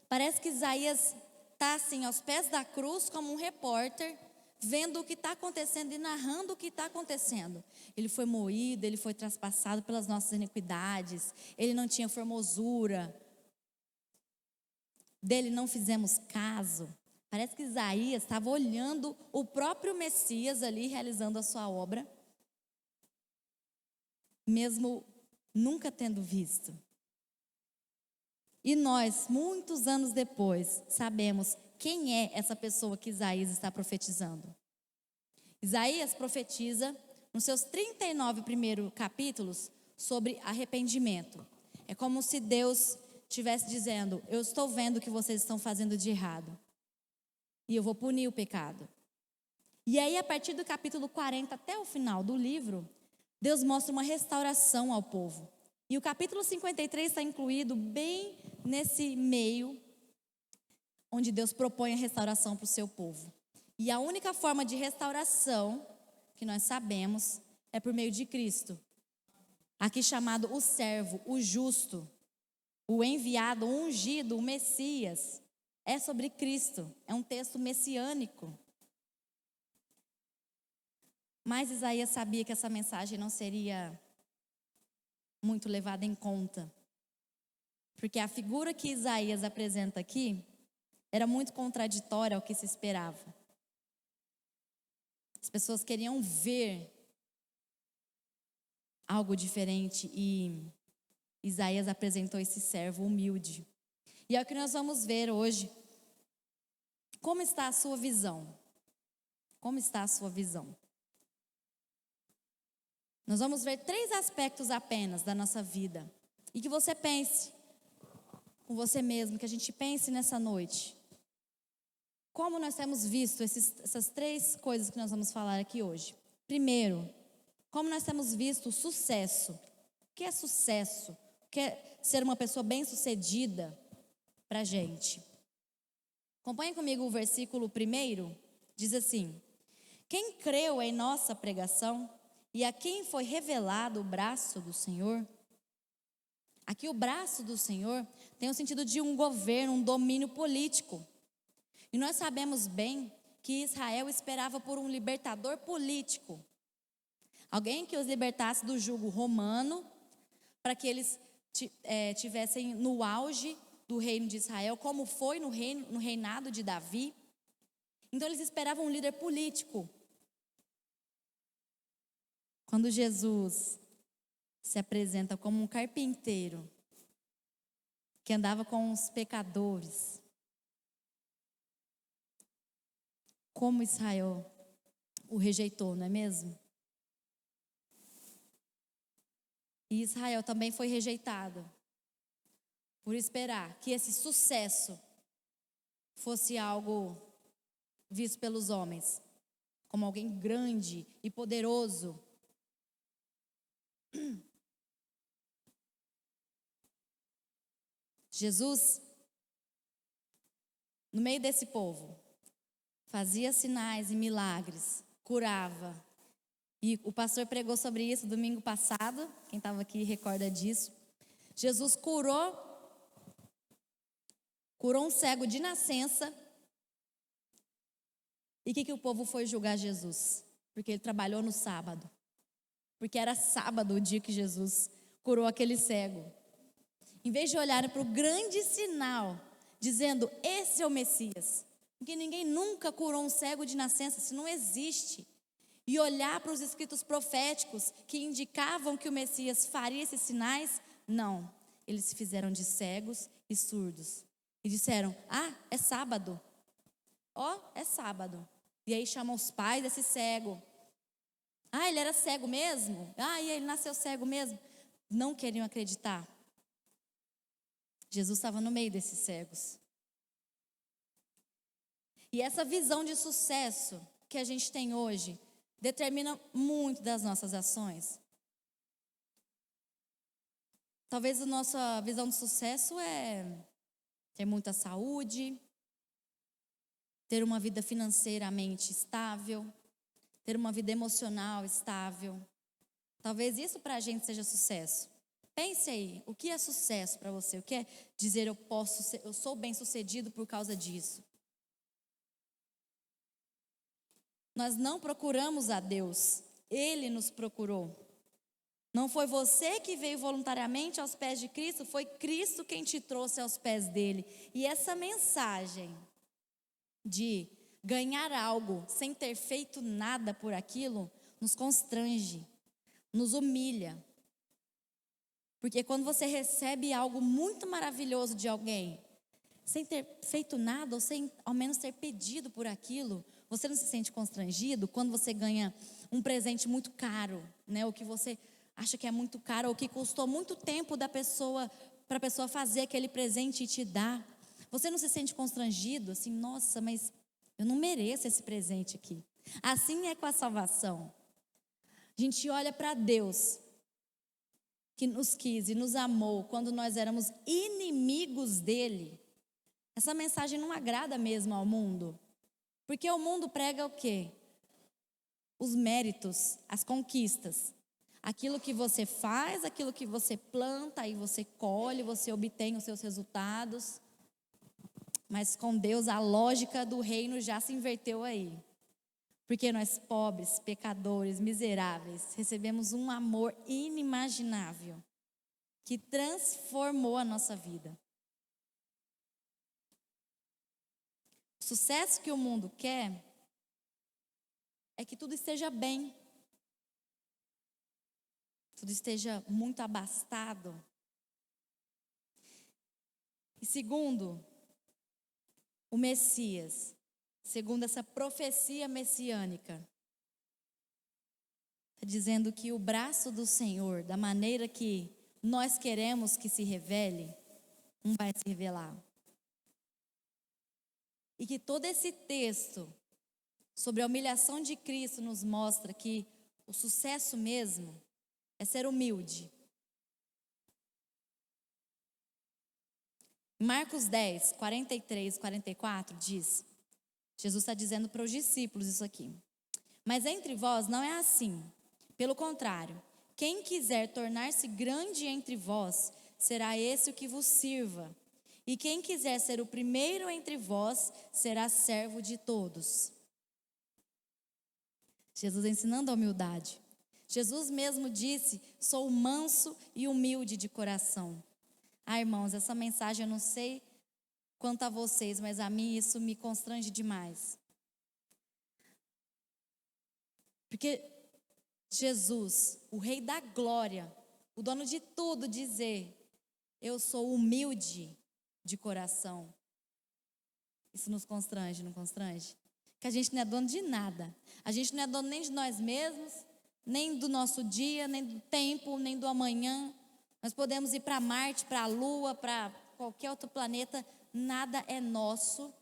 parece que Isaías está assim, aos pés da cruz, como um repórter, vendo o que está acontecendo e narrando o que está acontecendo. Ele foi moído, ele foi traspassado pelas nossas iniquidades, ele não tinha formosura, dele não fizemos caso. Parece que Isaías estava olhando o próprio Messias ali, realizando a sua obra, mesmo nunca tendo visto. E nós, muitos anos depois, sabemos quem é essa pessoa que Isaías está profetizando. Isaías profetiza nos seus 39 primeiros capítulos sobre arrependimento. É como se Deus estivesse dizendo: eu estou vendo o que vocês estão fazendo de errado e eu vou punir o pecado. E aí, a partir do capítulo 40 até o final do livro, Deus mostra uma restauração ao povo. E o capítulo 53 está incluído bem nesse meio, onde Deus propõe a restauração para o seu povo. E a única forma de restauração que nós sabemos é por meio de Cristo. Aqui chamado o servo, o justo, o enviado, o ungido, o Messias. É sobre Cristo, é um texto messiânico. Mas Isaías sabia que essa mensagem não seria muito levada em conta. Porque a figura que Isaías apresenta aqui era muito contraditória ao que se esperava. As pessoas queriam ver algo diferente e Isaías apresentou esse servo humilde. E é o que nós vamos ver hoje. Como está a sua visão? Como está a sua visão? Nós vamos ver 3 aspectos apenas da nossa vida. E que você pense com você mesmo, que a gente pense nessa noite. Como nós temos visto essas 3 coisas que nós vamos falar aqui hoje. Primeiro, como nós temos visto o sucesso. O que é sucesso? O que é ser uma pessoa bem-sucedida para a gente? Acompanhe comigo o versículo 1, diz assim: quem creu em nossa pregação e a quem foi revelado o braço do Senhor? Aqui o braço do Senhor tem o sentido de um governo, um domínio político. E nós sabemos bem que Israel esperava por um libertador político. Alguém que os libertasse do jugo romano, para que eles tivessem no auge do reino de Israel, como foi no reinado de Davi. Então eles esperavam um líder político. Quando Jesus se apresenta como um carpinteiro que andava com os pecadores, como Israel o rejeitou, não é mesmo? E Israel também foi rejeitado por esperar que esse sucesso fosse algo visto pelos homens como alguém grande e poderoso. Jesus, no meio desse povo, fazia sinais e milagres, curava. E o pastor pregou sobre isso domingo passado, quem estava aqui recorda disso. Jesus curou um cego de nascença. E o que o povo foi julgar Jesus? Porque ele trabalhou no sábado. Porque era sábado o dia que Jesus curou aquele cego. Em vez de olharem para o grande sinal, dizendo, esse é o Messias. Porque ninguém nunca curou um cego de nascença, isso não existe. E olhar para os escritos proféticos que indicavam que o Messias faria esses sinais, não. Eles se fizeram de cegos e surdos. E disseram, é sábado. Ó, é sábado. E aí chamam os pais desse cego. Ah, ele era cego mesmo? Ah, e ele nasceu cego mesmo? Não queriam acreditar. Jesus estava no meio desses cegos. E essa visão de sucesso que a gente tem hoje determina muito das nossas ações. Talvez a nossa visão de sucesso é ter muita saúde, ter uma vida financeiramente estável, ter uma vida emocional estável. Talvez isso para a gente seja sucesso. Pense aí, o que é sucesso para você? O que é dizer eu sou bem-sucedido por causa disso? Nós não procuramos a Deus, Ele nos procurou. Não foi você que veio voluntariamente aos pés de Cristo, foi Cristo quem te trouxe aos pés dele. E essa mensagem de ganhar algo sem ter feito nada por aquilo, nos constrange, nos humilha. Porque quando você recebe algo muito maravilhoso de alguém, sem ter feito nada, ou sem ao menos ter pedido por aquilo, você não se sente constrangido quando você ganha um presente muito caro, né? O que você acha que é muito caro, ou que custou muito tempo da pessoa, para a pessoa fazer aquele presente e te dar. Você não se sente constrangido, assim, nossa, mas eu não mereço esse presente aqui. Assim é com a salvação. A gente olha para Deus, que nos quis e nos amou quando nós éramos inimigos dele. Essa mensagem não agrada mesmo ao mundo. Porque o mundo prega o quê? Os méritos, as conquistas. Aquilo que você faz, aquilo que você planta, aí você colhe, você obtém os seus resultados. Mas com Deus a lógica do reino já se inverteu aí. Porque nós pobres, pecadores, miseráveis, recebemos um amor inimaginável que transformou a nossa vida. O sucesso que o mundo quer é que tudo esteja bem. Tudo esteja muito abastado. E segundo, o Messias, segundo essa profecia messiânica, está dizendo que o braço do Senhor, da maneira que nós queremos que se revele, não vai se revelar. E que todo esse texto sobre a humilhação de Cristo nos mostra que o sucesso mesmo é ser humilde. Marcos 10, 43, 44 diz, Jesus está dizendo para os discípulos isso aqui. Mas entre vós não é assim. Pelo contrário, quem quiser tornar-se grande entre vós, será esse o que vos sirva. E quem quiser ser o primeiro entre vós, será servo de todos. Jesus ensinando a humildade. Jesus mesmo disse, sou manso e humilde de coração. Ah, irmãos, essa mensagem eu não sei quanto a vocês, mas a mim isso me constrange demais. Porque Jesus, o Rei da Glória, o dono de tudo, dizer, eu sou humilde de coração. Isso nos constrange, não constrange? Que a gente não é dono de nada. A gente não é dono nem de nós mesmos, nem do nosso dia, nem do tempo, nem do amanhã. Nós podemos ir para Marte, para a Lua, para qualquer outro planeta. Nada é nosso.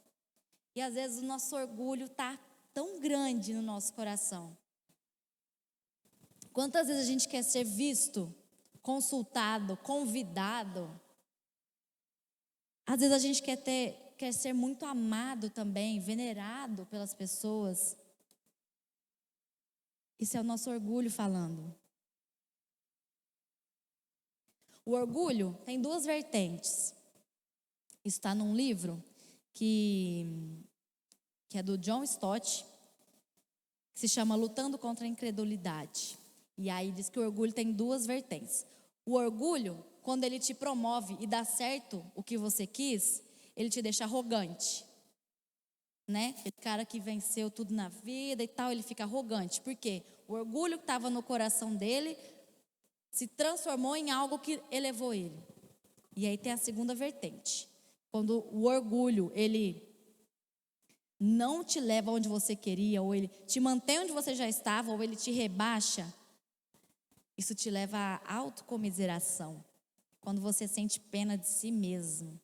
E às vezes o nosso orgulho está tão grande no nosso coração. Quantas vezes a gente quer ser visto, consultado, convidado? Às vezes a gente quer ser muito amado também, venerado pelas pessoas. Isso é o nosso orgulho falando. O orgulho tem duas vertentes. Isso está num livro que é do John Stott, que se chama Lutando contra a Incredulidade. E aí diz que o orgulho tem duas vertentes. O orgulho, quando ele te promove e dá certo o que você quis, ele te deixa arrogante, né? Aquele cara que venceu tudo na vida e tal, ele fica arrogante. Por quê? O orgulho que estava no coração dele se transformou em algo que elevou ele. E aí tem a segunda vertente. Quando o orgulho, ele não te leva onde você queria, ou ele te mantém onde você já estava, ou ele te rebaixa, isso te leva à autocomiseração. Quando você sente pena de si mesmo.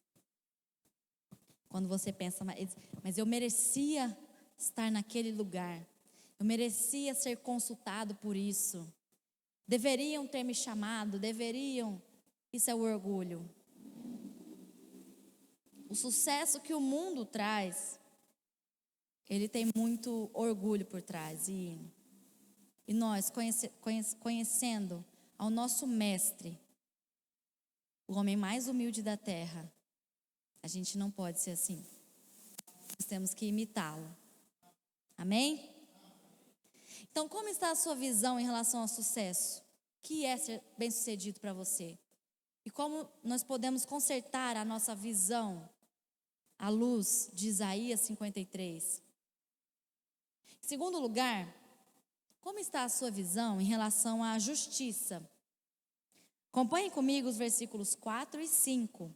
Quando você pensa, mas eu merecia estar naquele lugar. Eu merecia ser consultado por isso. Deveriam ter me chamado, deveriam. Isso é o orgulho. O sucesso que o mundo traz, ele tem muito orgulho por trás. E nós, conhecendo ao nosso mestre, o homem mais humilde da terra, a gente não pode ser assim. Nós temos que imitá-lo. Amém? Então, como está a sua visão em relação ao sucesso? O que é ser bem-sucedido para você? E como nós podemos consertar a nossa visão à luz de Isaías 53? Em segundo lugar, como está a sua visão em relação à justiça? Acompanhem comigo os versículos 4 e 5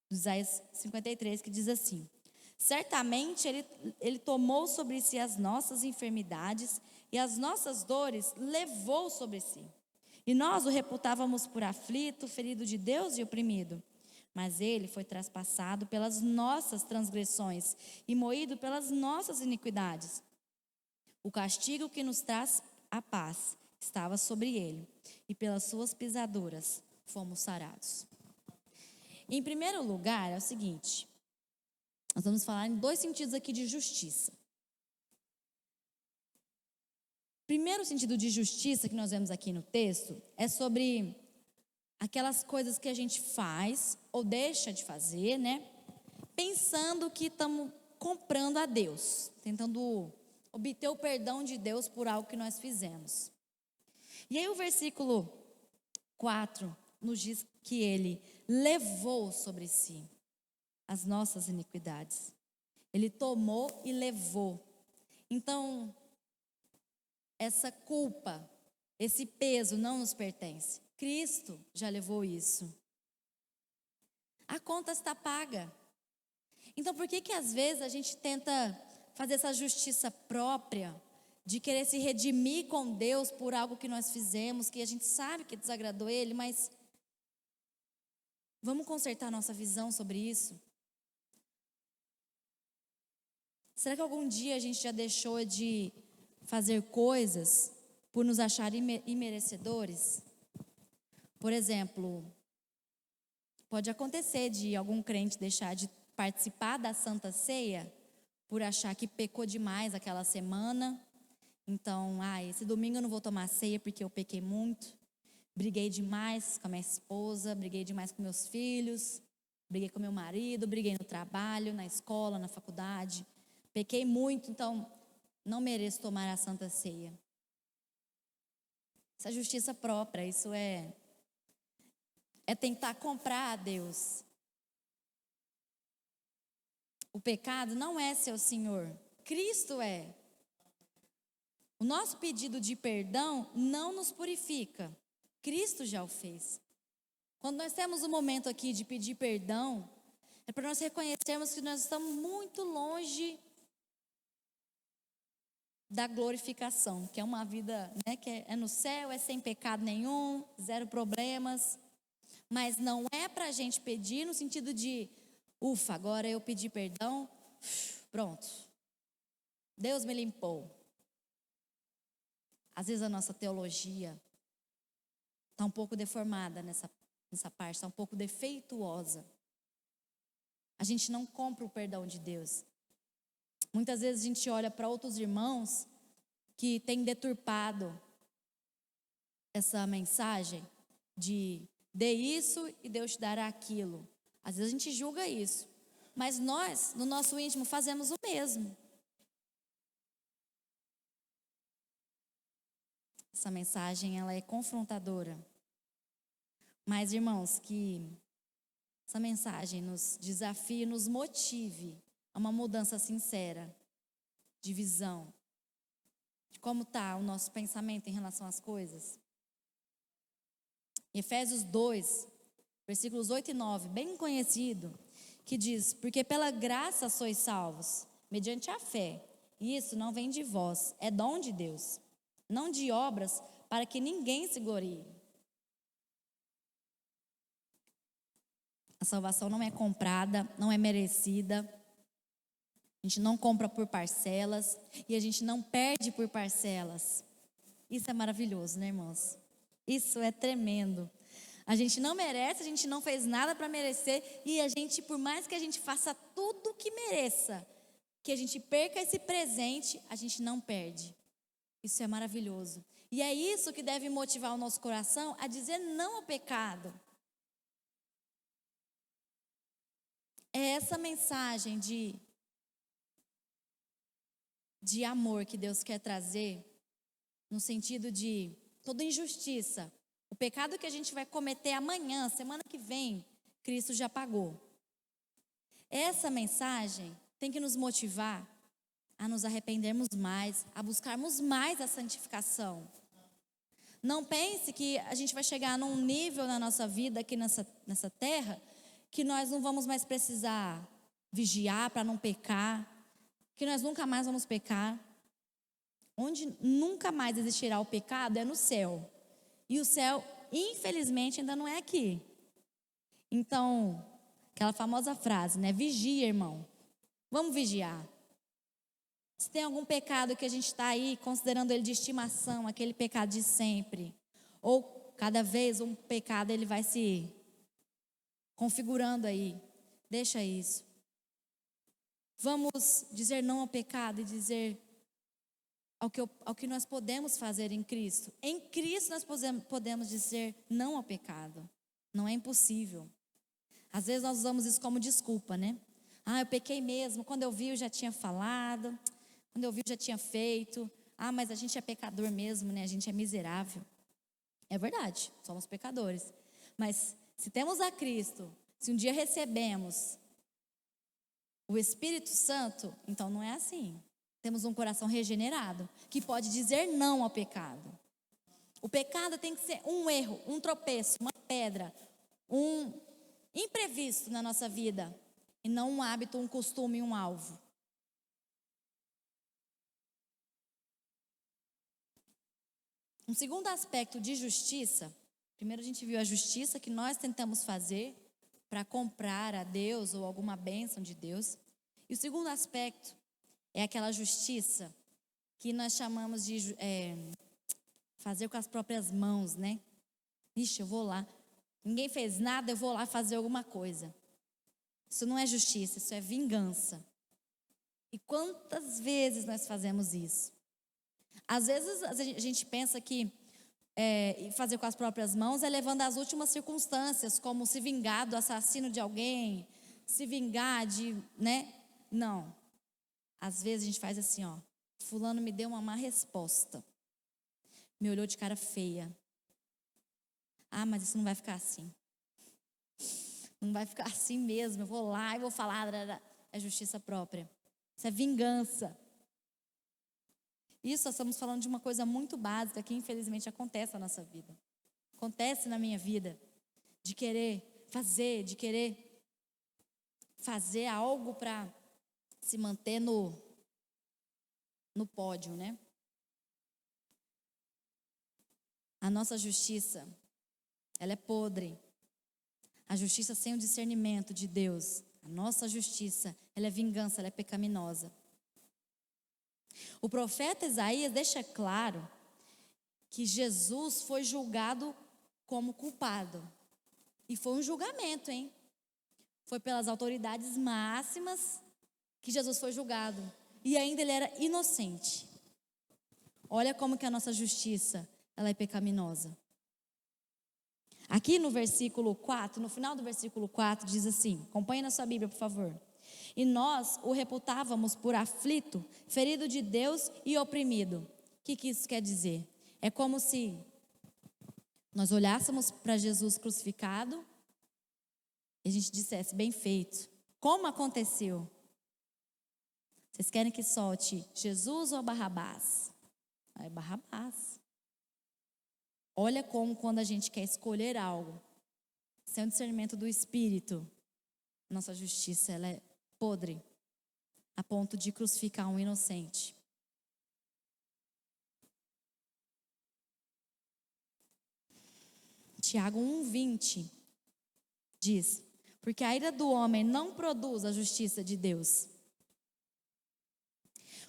de Isaías 53, que diz assim: certamente ele tomou sobre si as nossas enfermidades e as nossas dores levou sobre si. E nós o reputávamos por aflito, ferido de Deus e oprimido. Mas ele foi traspassado pelas nossas transgressões e moído pelas nossas iniquidades. O castigo que nos traz a paz estava sobre ele, e pelas suas pisaduras fomos sarados. Em primeiro lugar, é o seguinte: nós vamos falar em dois sentidos aqui de justiça. Primeiro sentido de justiça que nós vemos aqui no texto é sobre aquelas coisas que a gente faz ou deixa de fazer, né? Pensando que estamos comprando a Deus, tentando obter o perdão de Deus por algo que nós fizemos. E aí o versículo 4 nos diz que ele levou sobre si as nossas iniquidades. Ele tomou e levou. Então, essa culpa, esse peso não nos pertence. Cristo já levou isso. A conta está paga. Então, por que às vezes a gente tenta fazer essa justiça própria, de querer se redimir com Deus por algo que nós fizemos, que a gente sabe que desagradou Ele, mas vamos consertar nossa visão sobre isso? Será que algum dia a gente já deixou de fazer coisas por nos achar imerecedores? Por exemplo, pode acontecer de algum crente deixar de participar da Santa Ceia por achar que pecou demais aquela semana. Então, esse domingo eu não vou tomar ceia porque eu pequei muito. Briguei demais com a minha esposa, briguei demais com meus filhos, briguei com meu marido, briguei no trabalho, na escola, na faculdade. Pequei muito, então não mereço tomar a Santa Ceia. Isso é justiça própria, isso é tentar comprar a Deus. O pecado não é seu Senhor, Cristo é. O nosso pedido de perdão não nos purifica, Cristo já o fez. Quando nós temos um momento aqui de pedir perdão, é para nós reconhecermos que nós estamos muito longe da glorificação, que é uma vida, né, que é no céu, é sem pecado nenhum, zero problemas. Mas não é para a gente pedir no sentido de, ufa, agora eu pedi perdão, pronto, Deus me limpou. Às vezes a nossa teologia está um pouco deformada nessa parte, está um pouco defeituosa. A gente não compra o perdão de Deus. Muitas vezes a gente olha para outros irmãos que têm deturpado essa mensagem de dê isso e Deus te dará aquilo. Às vezes a gente julga isso, mas nós, no nosso íntimo, fazemos o mesmo. Essa mensagem, ela é confrontadora. Mas, irmãos, que essa mensagem nos desafie, nos motive a uma mudança sincera de visão, de como está o nosso pensamento em relação às coisas. Efésios 2, versículos 8 e 9, bem conhecido, que diz: porque pela graça sois salvos, mediante a fé. E isso não vem de vós, é dom de Deus, não de obras, para que ninguém se glorie. A salvação não é comprada, não é merecida. A gente não compra por parcelas e a gente não perde por parcelas. Isso é maravilhoso, né, irmãos? Isso é tremendo. A gente não merece, a gente não fez nada para merecer e a gente, por mais que a gente faça tudo o que mereça, que a gente perca esse presente, a gente não perde. Isso é maravilhoso. E é isso que deve motivar o nosso coração a dizer não ao pecado. É essa mensagem de amor que Deus quer trazer, no sentido de toda injustiça. O pecado que a gente vai cometer amanhã, semana que vem, Cristo já pagou. Essa mensagem tem que nos motivar a nos arrependermos mais, a buscarmos mais a santificação. Não pense que a gente vai chegar num nível na nossa vida aqui nessa terra que nós não vamos mais precisar vigiar para não pecar, que nós nunca mais vamos pecar. Onde nunca mais existirá o pecado é no céu. E o céu, infelizmente, ainda não é aqui. Então, aquela famosa frase, né? Vigia, irmão. Vamos vigiar. Se tem algum pecado que a gente está aí considerando ele de estimação, aquele pecado de sempre, ou cada vez um pecado ele vai se configurando aí, deixa isso. Vamos dizer não ao pecado e dizer ao que nós podemos fazer em Cristo. Em Cristo nós podemos dizer não ao pecado. Não é impossível. Às vezes nós usamos isso como desculpa, né? Eu pequei mesmo. Quando eu vi, eu já tinha falado. Quando eu vi, eu já tinha feito. Mas a gente é pecador mesmo, né? A gente é miserável. É verdade, somos pecadores. Mas se temos a Cristo, se um dia recebemos o Espírito Santo, então não é assim. Temos um coração regenerado, que pode dizer não ao pecado. O pecado tem que ser um erro, um tropeço, uma pedra, um imprevisto na nossa vida, e não um hábito, um costume, um alvo. Um segundo aspecto de justiça, primeiro a gente viu a justiça que nós tentamos fazer para comprar a Deus ou alguma bênção de Deus. E o segundo aspecto é aquela justiça que nós chamamos de fazer com as próprias mãos, né? Ixi, eu vou lá. Ninguém fez nada, eu vou lá fazer alguma coisa. Isso não é justiça, isso é vingança. E quantas vezes nós fazemos isso? Às vezes a gente pensa que fazer com as próprias mãos é levando às últimas circunstâncias, como se vingar do assassino de alguém, se vingar de, né? Não. Às vezes a gente faz assim, fulano me deu uma má resposta. Me olhou de cara feia. Mas isso não vai ficar assim. Não vai ficar assim mesmo. Eu vou lá e vou falar. É justiça própria. Isso é vingança. Isso nós estamos falando de uma coisa muito básica que infelizmente acontece na nossa vida. Acontece na minha vida. De querer fazer algo para se manter no pódio, né? A nossa justiça, ela é podre. A justiça sem o discernimento de Deus, a nossa justiça, ela é vingança, ela é pecaminosa. O profeta Isaías deixa claro que Jesus foi julgado como culpado. E foi um julgamento, hein? Foi pelas autoridades máximas que Jesus foi julgado. E ainda ele era inocente. Olha como que a nossa justiça, ela é pecaminosa. Aqui no versículo 4, no final do versículo 4, diz assim, acompanhe na sua Bíblia, por favor. E nós o reputávamos por aflito, ferido de Deus e oprimido. O que isso quer dizer? É como se nós olhássemos para Jesus crucificado e a gente dissesse, bem feito. Como aconteceu? Vocês querem que solte Jesus ou Barrabás? É Barrabás. Olha como quando a gente quer escolher algo, sem o discernimento do Espírito, nossa justiça ela é podre. a ponto de crucificar um inocente. Tiago 1,20 diz: porque a ira do homem não produz a justiça de Deus,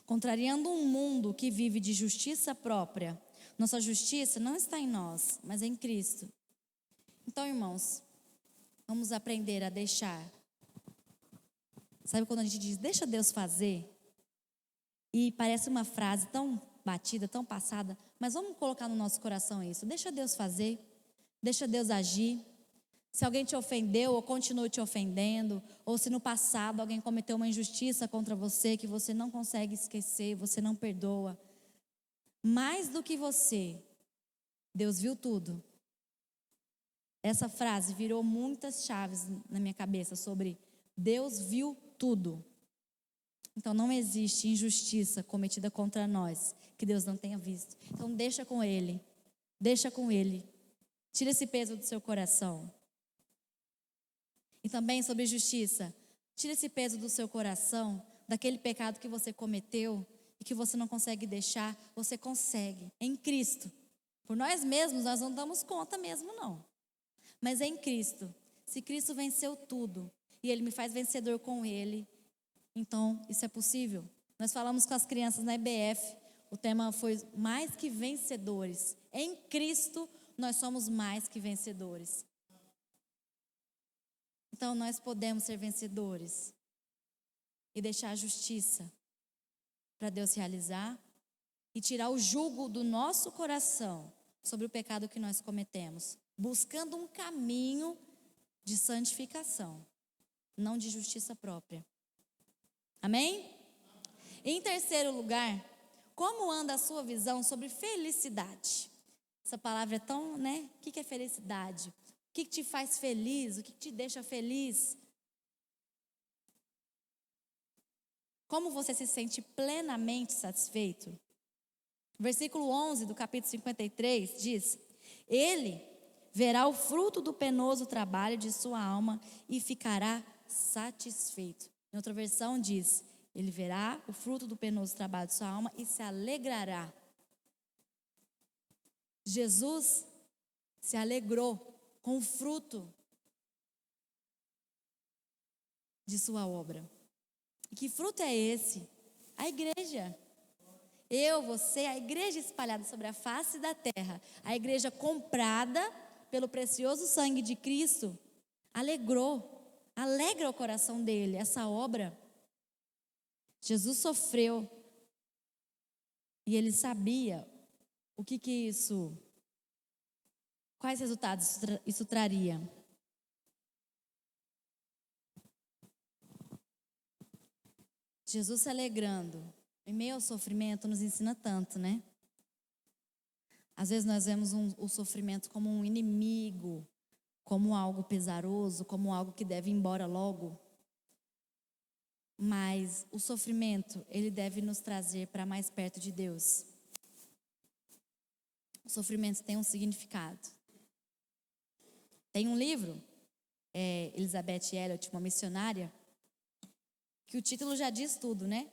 contrariando um mundo que vive de justiça própria. Nossa justiça não está em nós, mas em Cristo. Então, irmãos, vamos aprender a deixar. Sabe quando a gente diz, deixa Deus fazer? E parece uma frase tão batida, tão passada, mas vamos colocar no nosso coração isso. Deixa Deus fazer, deixa Deus agir. Se alguém te ofendeu ou continua te ofendendo, ou se no passado alguém cometeu uma injustiça contra você que você não consegue esquecer, você não perdoa. Mais do que você, Deus viu tudo. Essa frase virou muitas chaves na minha cabeça sobre Deus viu tudo. Então não existe injustiça cometida contra nós que Deus não tenha visto. Então deixa com Ele, deixa com Ele. Tira esse peso do seu coração. E também sobre justiça, tira esse peso do seu coração, daquele pecado que você cometeu e que você não consegue deixar, você consegue, em Cristo. Por nós mesmos, nós não damos conta mesmo, não. Mas em Cristo, se Cristo venceu tudo e Ele me faz vencedor com Ele, então isso é possível. Nós falamos com as crianças na EBF, o tema foi mais que vencedores. Em Cristo, nós somos mais que vencedores. Então nós podemos ser vencedores e deixar a justiça para Deus realizar e tirar o jugo do nosso coração sobre o pecado que nós cometemos, buscando um caminho de santificação, não de justiça própria. Amém? Em terceiro lugar, como anda a sua visão sobre felicidade? Essa palavra é tão, né? O que é felicidade? O que te faz feliz? O que te deixa feliz? Como você se sente plenamente satisfeito? Versículo 11 do capítulo 53 diz: Ele verá o fruto do penoso trabalho de sua alma e ficará satisfeito. Em outra versão diz: Ele verá o fruto do penoso trabalho de sua alma e se alegrará. Jesus se alegrou com o fruto de sua obra. E que fruto é esse? A igreja. Eu, você, a igreja espalhada sobre a face da terra, a igreja comprada pelo precioso sangue de Cristo, alegra o coração dele, essa obra. Jesus sofreu e ele sabia o que isso, quais resultados isso traria. Jesus se alegrando em meio ao sofrimento nos ensina tanto, né? Às vezes nós vemos o sofrimento como um inimigo, como algo pesaroso, como algo que deve ir embora logo. Mas o sofrimento, ele deve nos trazer para mais perto de Deus. O sofrimento tem um significado. Tem um livro, Elizabeth Elliot, uma missionária, que o título já diz tudo, né?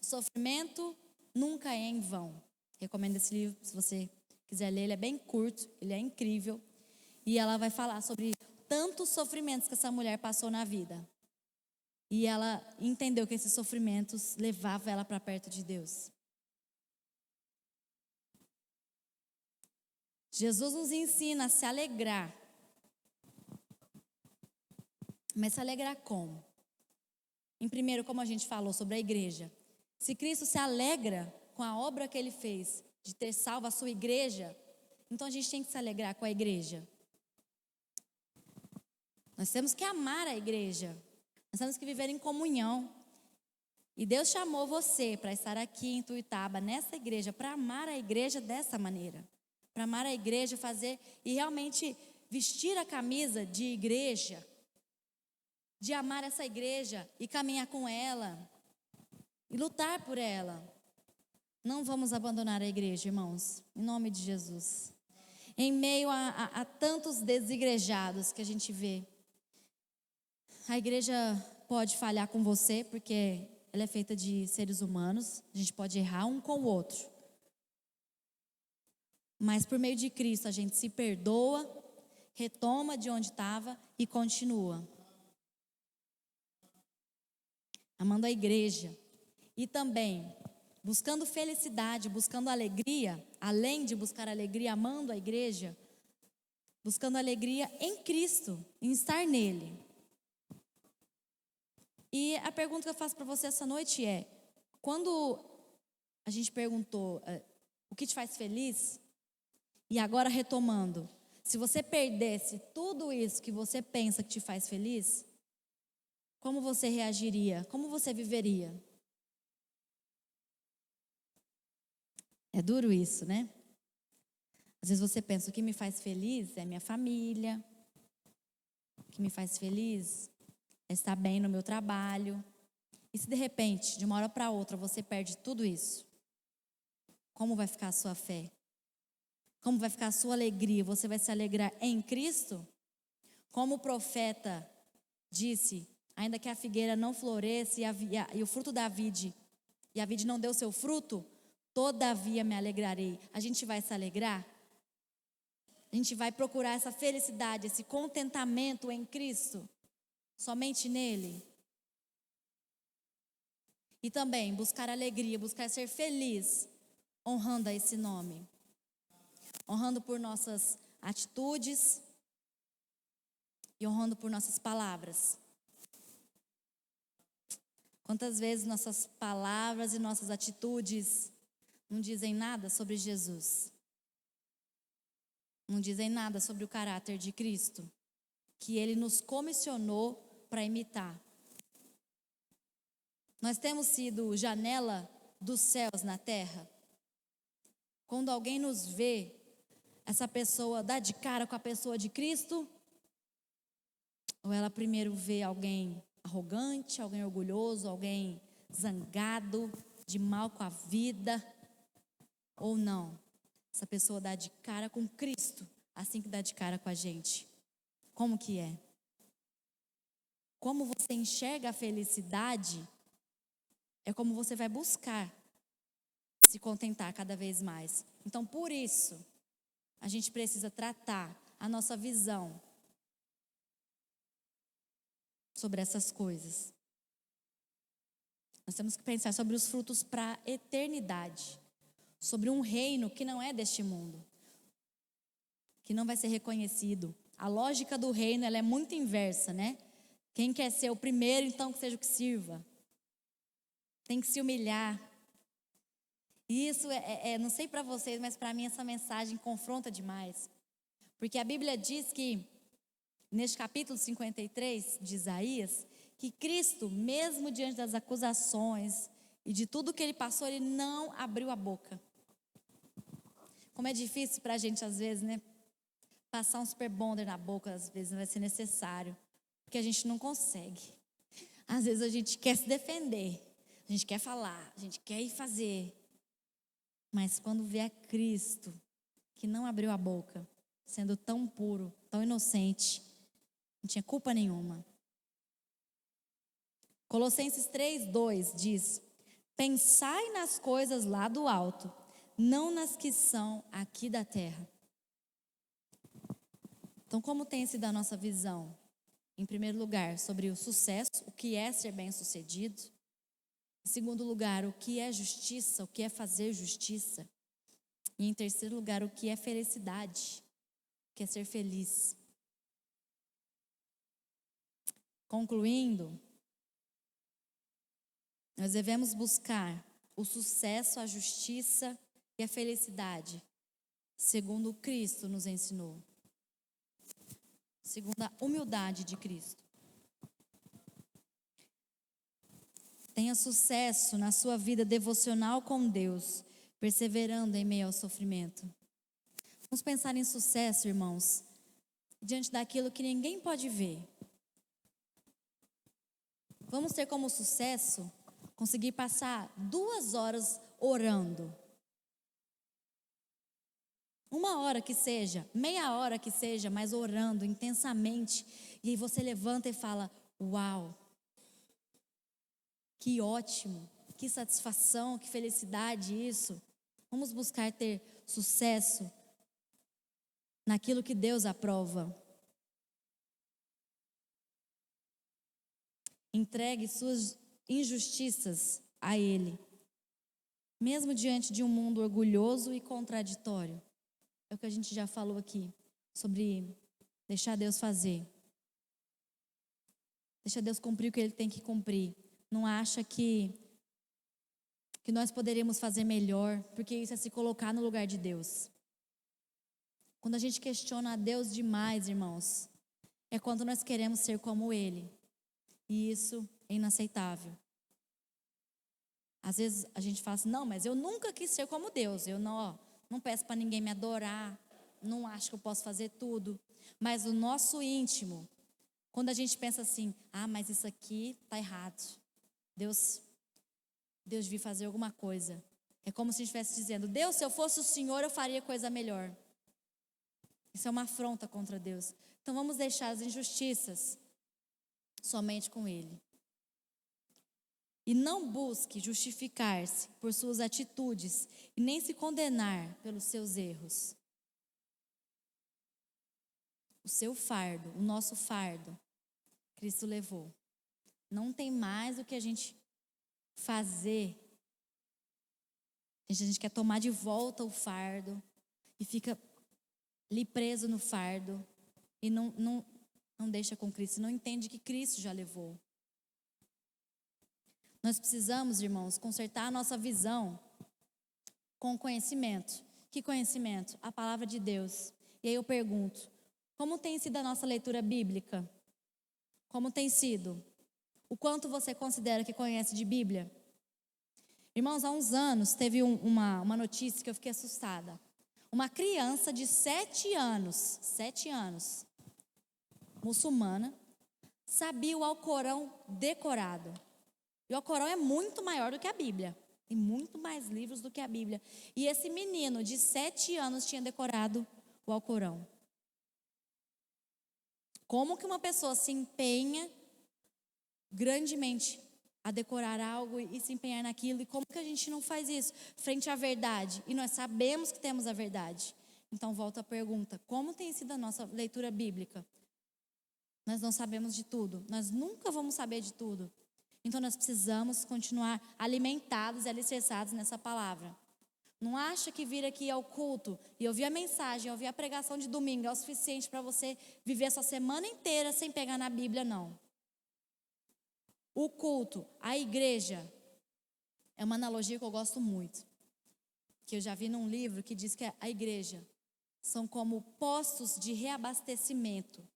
O sofrimento nunca é em vão. Recomendo esse livro, se você quiser ler, ele é bem curto, ele é incrível. E ela vai falar sobre tantos sofrimentos que essa mulher passou na vida. E ela entendeu que esses sofrimentos levavam ela para perto de Deus. Jesus nos ensina a se alegrar. Mas se alegrar como? Em primeiro, como a gente falou sobre a igreja. Se Cristo se alegra com a obra que Ele fez, de ter salvo a sua igreja, então a gente tem que se alegrar com a igreja. Nós temos que amar a igreja. Nós temos que viver em comunhão. E Deus chamou você para estar aqui em Tuiutaba, nessa igreja, para amar a igreja dessa maneira. Para amar a igreja, fazer e realmente vestir a camisa de igreja. De amar essa igreja e caminhar com ela. E lutar por ela. Não vamos abandonar a igreja, irmãos. Em nome de Jesus. Em meio a tantos desigrejados que a gente vê. A igreja pode falhar com você, porque ela é feita de seres humanos, a gente pode errar um com o outro. Mas por meio de Cristo a gente se perdoa, retoma de onde estava e continua. Amando a igreja. E também buscando felicidade, buscando alegria, além de buscar alegria, amando a igreja, buscando alegria em Cristo, em estar nele. E a pergunta que eu faço para você essa noite é: quando a gente perguntou o que te faz feliz, e agora retomando, se você perdesse tudo isso que você pensa que te faz feliz, como você reagiria? Como você viveria? É duro isso, né? Às vezes você pensa, o que me faz feliz é minha família. O que me faz feliz é estar bem no meu trabalho. E se de repente, de uma hora para outra, você perde tudo isso, como vai ficar a sua fé? Como vai ficar a sua alegria? Você vai se alegrar em Cristo? Como o profeta disse, ainda que a figueira não floresça e o fruto da vide, e a vide não deu seu fruto, todavia me alegrarei. A gente vai se alegrar? A gente vai procurar essa felicidade, esse contentamento em Cristo, somente nele. E também buscar alegria, buscar ser feliz, honrando a esse nome. Honrando por nossas atitudes e honrando por nossas palavras. Quantas vezes nossas palavras e nossas atitudes não dizem nada sobre Jesus? Não dizem nada sobre o caráter de Cristo, que Ele nos comissionou para imitar. Nós temos sido janela dos céus na terra. Quando alguém nos vê, essa pessoa dá de cara com a pessoa de Cristo? Ou ela primeiro vê alguém arrogante, alguém orgulhoso, alguém zangado, de mal com a vida? Ou não? Essa pessoa dá de cara com Cristo, assim que dá de cara com a gente. Como que é? Como você enxerga a felicidade, é como você vai buscar se contentar cada vez mais. Então, por isso, a gente precisa tratar a nossa visão sobre essas coisas. Nós temos que pensar sobre os frutos para a eternidade. Sobre um reino que não é deste mundo, que não vai ser reconhecido. A lógica do reino, ela é muito inversa, né? Quem quer ser o primeiro, então que seja o que sirva. Tem que se humilhar. E isso não sei para vocês, mas para mim essa mensagem confronta demais. Porque a Bíblia diz que, neste capítulo 53 de Isaías, que Cristo, mesmo diante das acusações e de tudo que Ele passou, Ele não abriu a boca. Como é difícil para a gente, às vezes, né? Passar um super bonder na boca, às vezes, vai ser necessário. Porque a gente não consegue. Às vezes a gente quer se defender. A gente quer falar, a gente quer ir fazer. Mas quando vê a Cristo, que não abriu a boca, sendo tão puro, tão inocente, não tinha culpa nenhuma. Colossenses 3:2 diz: pensai nas coisas lá do alto, não nas que são aqui da terra. Então, como tem sido a nossa visão? Em primeiro lugar, sobre o sucesso, o que é ser bem-sucedido. Em segundo lugar, o que é justiça, o que é fazer justiça. E em terceiro lugar, o que é felicidade, o que é ser feliz. Concluindo, nós devemos buscar o sucesso, a justiça e a felicidade, segundo Cristo nos ensinou. Segundo a humildade de Cristo. Tenha sucesso na sua vida devocional com Deus, perseverando em meio ao sofrimento. Vamos pensar em sucesso, irmãos, diante daquilo que ninguém pode ver. Vamos ter como sucesso conseguir passar 2 horas orando. 1 hora que seja, meia hora que seja, mas orando intensamente. E aí você levanta e fala: uau, Que ótimo, que satisfação, que felicidade isso. Vamos buscar ter sucesso naquilo que Deus aprova. Entregue suas injustiças a Ele, mesmo diante de um mundo orgulhoso e contraditório. É o que a gente já falou aqui, sobre deixar Deus fazer. Deixa Deus cumprir o que Ele tem que cumprir. Não acha que nós poderíamos fazer melhor, porque isso é se colocar no lugar de Deus. Quando a gente questiona a Deus demais, irmãos, é quando nós queremos ser como Ele. E isso é inaceitável. Às vezes a gente fala assim, não, mas eu nunca quis ser como Deus. Eu não peço para ninguém me adorar, não acho que eu posso fazer tudo. Mas o nosso íntimo, quando a gente pensa assim, mas isso aqui está errado. Deus devia fazer alguma coisa. É como se a gente estivesse dizendo, Deus, se eu fosse o Senhor, eu faria coisa melhor. Isso é uma afronta contra Deus. Então vamos deixar as injustiças somente com Ele. E não busque justificar-se por suas atitudes e nem se condenar pelos seus erros. O seu fardo, o nosso fardo, Cristo levou. Não tem mais o que a gente fazer. A gente quer tomar de volta o fardo e fica ali preso no fardo e não deixa com Cristo, não entende que Cristo já levou. Nós precisamos, irmãos, consertar a nossa visão com conhecimento. Que conhecimento? A palavra de Deus. E aí eu pergunto, como tem sido a nossa leitura bíblica? Como tem sido? O quanto você considera que conhece de Bíblia? Irmãos, há uns anos teve uma notícia que eu fiquei assustada. Uma criança de 7 anos, muçulmana, sabia o Alcorão decorado. E o Alcorão é muito maior do que a Bíblia. Tem muito mais livros do que a Bíblia. E esse menino de 7 anos tinha decorado o Alcorão. Como que uma pessoa se empenha grandemente a decorar algo e se empenhar naquilo? E como que a gente não faz isso frente à verdade? E nós sabemos que temos a verdade. Então volta a pergunta, como tem sido a nossa leitura bíblica? Nós não sabemos de tudo. Nós nunca vamos saber de tudo. Então nós precisamos continuar alimentados e alicerçados nessa palavra. Não acha que vir aqui ao culto e ouvir a mensagem, ouvir a pregação de domingo é o suficiente para você viver essa semana inteira sem pegar na Bíblia, não. O culto, a igreja, é uma analogia que eu gosto muito. Que eu já vi num livro que diz que a igreja são como postos de reabastecimento.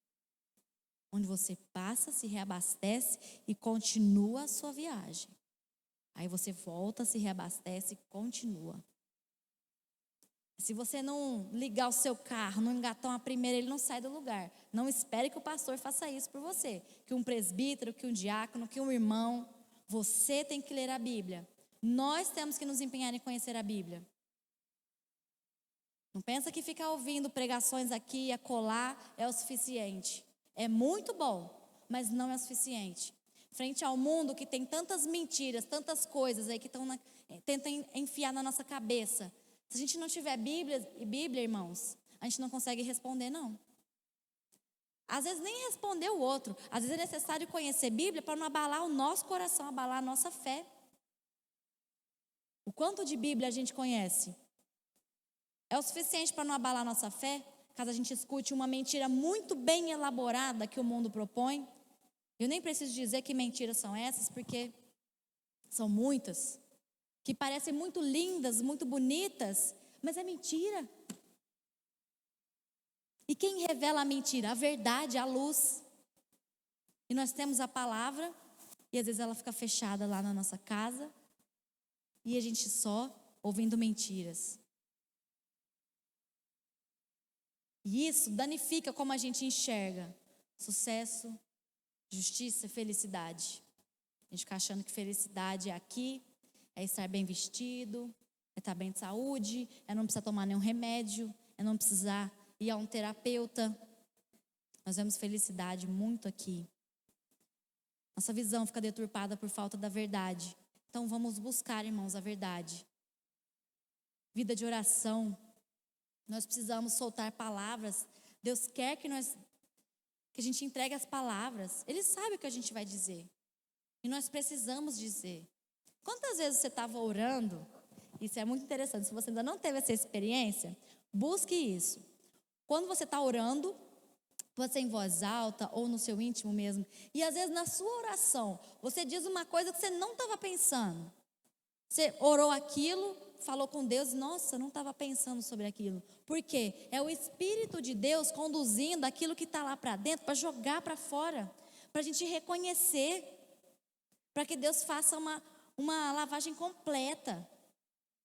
Onde você passa, se reabastece e continua a sua viagem. Aí você volta, se reabastece e continua. Se você não ligar o seu carro, não engatar uma primeira, ele não sai do lugar. Não espere que o pastor faça isso por você. Que um presbítero, que um diácono, que um irmão. Você tem que ler a Bíblia. Nós temos que nos empenhar em conhecer a Bíblia. Não pensa que ficar ouvindo pregações aqui e acolá é o suficiente. É muito bom, mas não é o suficiente. Frente ao mundo que tem tantas mentiras, tantas coisas aí que tentam enfiar na nossa cabeça. Se a gente não tiver Bíblia, irmãos, a gente não consegue responder, não. Às vezes nem responder o outro. Às vezes é necessário conhecer Bíblia para não abalar o nosso coração, abalar a nossa fé. O quanto de Bíblia a gente conhece? É o suficiente para não abalar a nossa fé? Caso a gente escute uma mentira muito bem elaborada que o mundo propõe. Eu nem preciso dizer que mentiras são essas, porque são muitas. Que parecem muito lindas, muito bonitas, mas é mentira. E quem revela a mentira? A verdade, a luz. E nós temos a palavra, e às vezes ela fica fechada lá na nossa casa, e a gente só ouvindo mentiras. E isso danifica como a gente enxerga sucesso, justiça e felicidade. A gente fica achando que felicidade é aqui, é estar bem vestido, é estar bem de saúde, é não precisar tomar nenhum remédio, é não precisar ir a um terapeuta. Nós vemos felicidade muito aqui. Nossa visão fica deturpada por falta da verdade. Então vamos buscar, irmãos, a verdade. Vida de oração. Nós precisamos soltar palavras. Deus quer que a gente entregue as palavras. Ele sabe o que a gente vai dizer. E nós precisamos dizer. Quantas vezes você estava orando? Isso é muito interessante. Se você ainda não teve essa experiência, busque isso. Quando você está orando, pode ser em voz alta ou no seu íntimo mesmo. E às vezes na sua oração, você diz uma coisa que você não estava pensando. Você orou aquilo, falou com Deus, nossa, não estava pensando sobre aquilo. Por quê? É o Espírito de Deus conduzindo aquilo que está lá para dentro, para jogar para fora, para a gente reconhecer, para que Deus faça uma lavagem completa,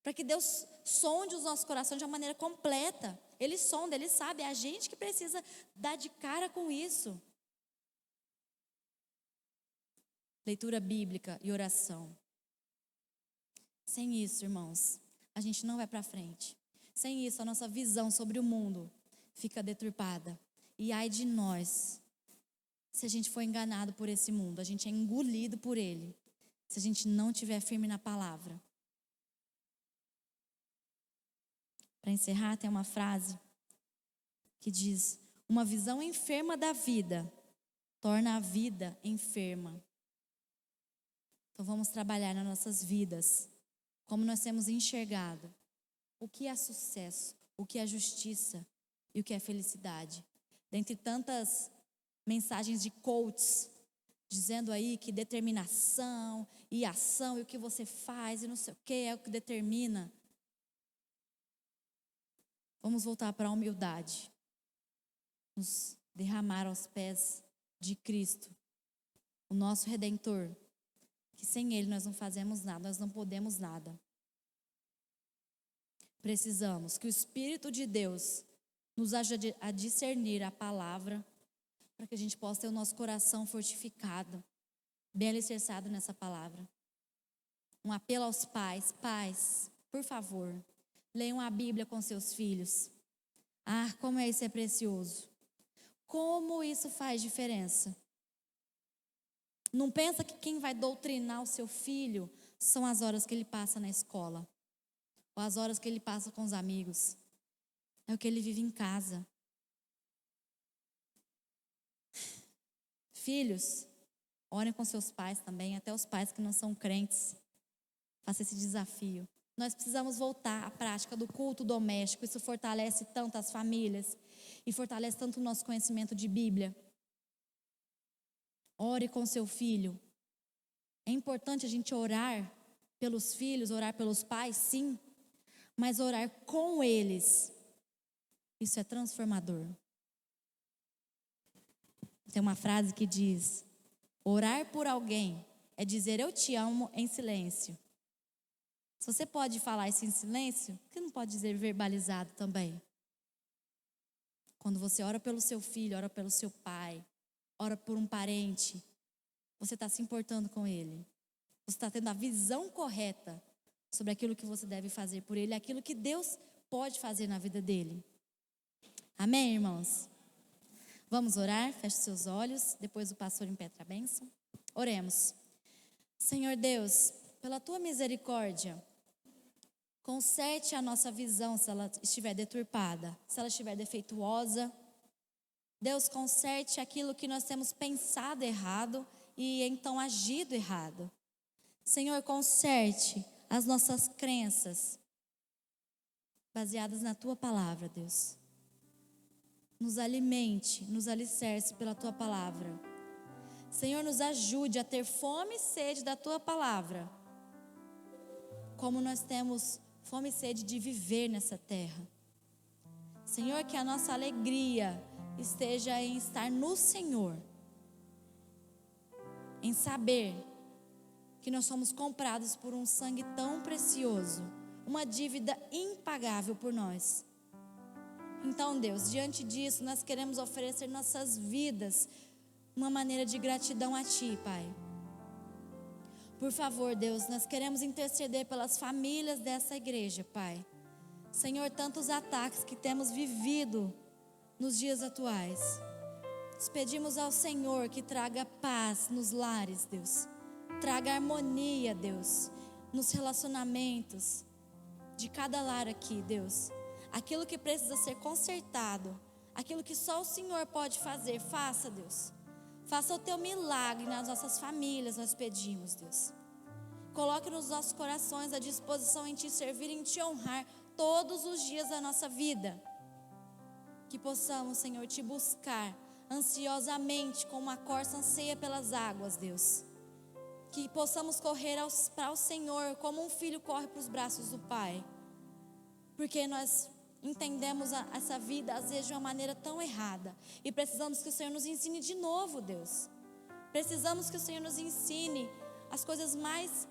para que Deus sonde os nossos corações de uma maneira completa. Ele sonda, Ele sabe, é a gente que precisa dar de cara com isso. Leitura bíblica e oração. Sem isso, irmãos, a gente não vai para frente. Sem isso, a nossa visão sobre o mundo fica deturpada. E ai de nós, se a gente for enganado por esse mundo, a gente é engolido por ele, se a gente não estiver firme na palavra. Para encerrar, tem uma frase que diz: uma visão enferma da vida torna a vida enferma. Então vamos trabalhar nas nossas vidas, como nós temos enxergado o que é sucesso, o que é justiça e o que é felicidade. Dentre tantas mensagens de coaches, dizendo aí que determinação e ação e o que você faz e não sei o que é o que determina. Vamos voltar para a humildade. Nos derramar aos pés de Cristo, o nosso Redentor, que sem Ele nós não fazemos nada, nós não podemos nada. Precisamos que o Espírito de Deus nos ajude a discernir a palavra, para que a gente possa ter o nosso coração fortificado, bem alicerçado nessa palavra. Um apelo aos pais: pais, por favor, leiam a Bíblia com seus filhos. Ah, como isso é precioso. Como isso faz diferença. Não pensa que quem vai doutrinar o seu filho são as horas que ele passa na escola, ou as horas que ele passa com os amigos. É o que ele vive em casa. Filhos, orem com seus pais também, até os pais que não são crentes. Faça esse desafio. Nós precisamos voltar à prática do culto doméstico. Isso fortalece tanto as famílias e fortalece tanto o nosso conhecimento de Bíblia. Ore com seu filho. É importante a gente orar pelos filhos, orar pelos pais, sim, mas orar com eles. Isso é transformador. Tem uma frase que diz: orar por alguém é dizer eu te amo em silêncio. Se você pode falar isso em silêncio, por que não pode dizer verbalizado também? Quando você ora pelo seu filho, ora pelo seu pai, ora por um parente, você está se importando com ele. Você está tendo a visão correta sobre aquilo que você deve fazer por ele, aquilo que Deus pode fazer na vida dele. Amém, irmãos? Vamos orar, feche seus olhos, depois o pastor impetra a bênção. Oremos. Senhor Deus, pela tua misericórdia, conserte a nossa visão se ela estiver deturpada, se ela estiver defeituosa. Deus, conserte aquilo que nós temos pensado errado e então agido errado. Senhor, conserte as nossas crenças baseadas na tua palavra, Deus. Nos alimente, nos alicerce pela tua palavra. Senhor, nos ajude a ter fome e sede da tua palavra, como nós temos fome e sede de viver nessa terra. Senhor, que a nossa alegria esteja em estar no Senhor, em saber que nós somos comprados por um sangue tão precioso, uma dívida impagável por nós. Então, Deus, diante disso, nós queremos oferecer nossas vidas, uma maneira de gratidão a Ti, Pai. Por favor, Deus, nós queremos interceder pelas famílias dessa igreja, Pai. Senhor, tantos ataques que temos vivido nos dias atuais. Nós pedimos ao Senhor que traga paz nos lares, Deus. Traga harmonia, Deus, nos relacionamentos de cada lar aqui, Deus. Aquilo que precisa ser consertado, aquilo que só o Senhor pode fazer, faça, Deus. Faça o teu milagre nas nossas famílias, nós pedimos, Deus. Coloque nos nossos corações a disposição em te servir, em te honrar todos os dias da nossa vida. Que possamos, Senhor, te buscar ansiosamente, como uma corça anseia pelas águas, Deus. Que possamos correr para o Senhor, como um filho corre para os braços do Pai. Porque nós entendemos essa vida, às vezes, de uma maneira tão errada. E precisamos que o Senhor nos ensine de novo, Deus. Precisamos que o Senhor nos ensine as coisas mais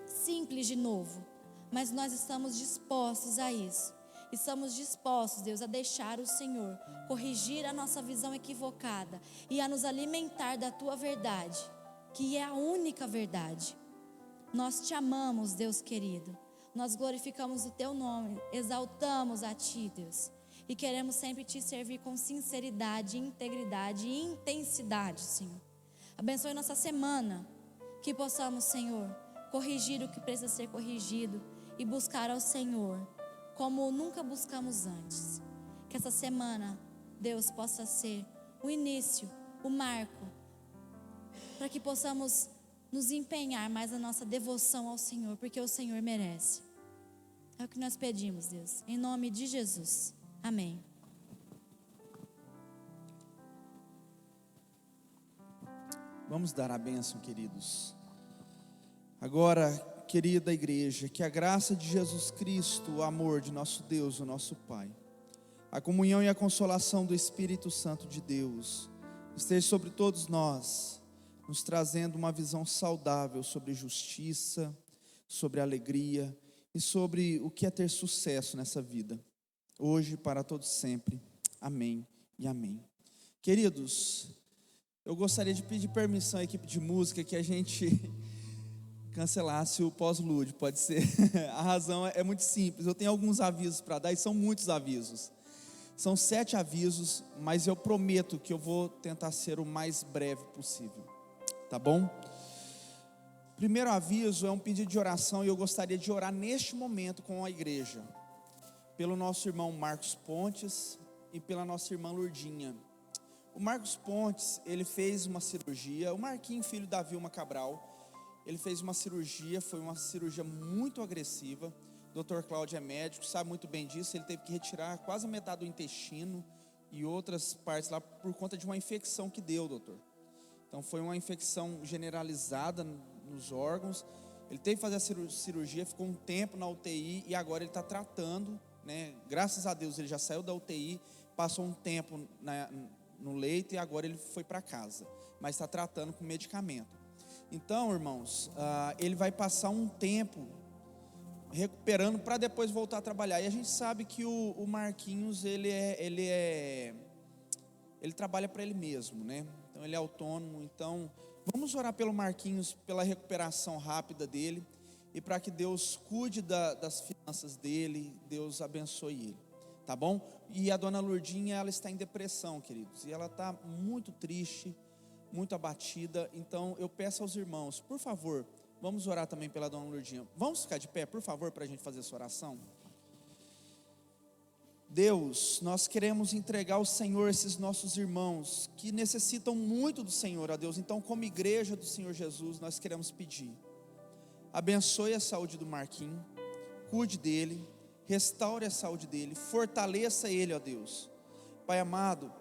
simples de novo. Mas nós estamos dispostos a isso. Estamos dispostos, Deus, a deixar o Senhor corrigir a nossa visão equivocada e a nos alimentar da Tua verdade, que é a única verdade. Nós te amamos, Deus querido. Nós glorificamos o Teu nome, exaltamos a Ti, Deus. E queremos sempre Te servir com sinceridade, integridade e intensidade, Senhor. Abençoe nossa semana, que possamos, Senhor, corrigir o que precisa ser corrigido e buscar ao Senhor como nunca buscamos antes. Que essa semana, Deus, possa ser o início, o marco, para que possamos nos empenhar mais na nossa devoção ao Senhor, porque o Senhor merece. É o que nós pedimos, Deus, em nome de Jesus. Amém. Vamos dar a bênção, queridos. Agora, querida igreja, que a graça de Jesus Cristo, o amor de nosso Deus, o nosso Pai, a comunhão e a consolação do Espírito Santo de Deus esteja sobre todos nós, nos trazendo uma visão saudável sobre justiça, sobre alegria e sobre o que é ter sucesso nessa vida, hoje e para todos sempre. Amém e amém. Queridos, eu gostaria de pedir permissão à equipe de música que a gente cancelasse o pós-lude, pode ser. A razão é muito simples, eu tenho alguns avisos para dar e são muitos avisos. São 7 avisos, mas eu prometo que eu vou tentar ser o mais breve possível, tá bom? Primeiro aviso é um pedido de oração e eu gostaria de orar neste momento com a igreja, pelo nosso irmão Marcos Pontes e pela nossa irmã Lourdinha. O Marcos Pontes, ele fez uma cirurgia, o Marquinhos, filho da Vilma Cabral, ele fez uma cirurgia, foi uma cirurgia muito agressiva. O Dr. Cláudio é médico, sabe muito bem disso. Ele teve que retirar quase metade do intestino e outras partes lá por conta de uma infecção que deu, doutor. Então foi uma infecção generalizada nos órgãos. Ele teve que fazer a cirurgia, ficou um tempo na UTI e agora ele está tratando, né? Graças a Deus ele já saiu da UTI, passou um tempo no leito e agora ele foi para casa, mas está tratando com medicamento. Então, irmãos, ele vai passar um tempo recuperando para depois voltar a trabalhar. E a gente sabe que o Marquinhos, ele trabalha para ele mesmo, né? Então ele é autônomo. Então, vamos orar pelo Marquinhos, pela recuperação rápida dele e para que Deus cuide das finanças dele, Deus abençoe ele, tá bom? E a dona Lourdinha, ela está em depressão, queridos, e ela está muito triste, muito abatida. Então eu peço aos irmãos, por favor, vamos orar também pela dona Lourdinha. Vamos ficar de pé, por favor, para a gente fazer essa oração. Deus, nós queremos entregar ao Senhor esses nossos irmãos que necessitam muito do Senhor, ó Deus. Então, como igreja do Senhor Jesus, nós queremos pedir, abençoe a saúde do Marquinhos, cuide dele, restaure a saúde dele, fortaleça ele, ó Deus. Pai amado,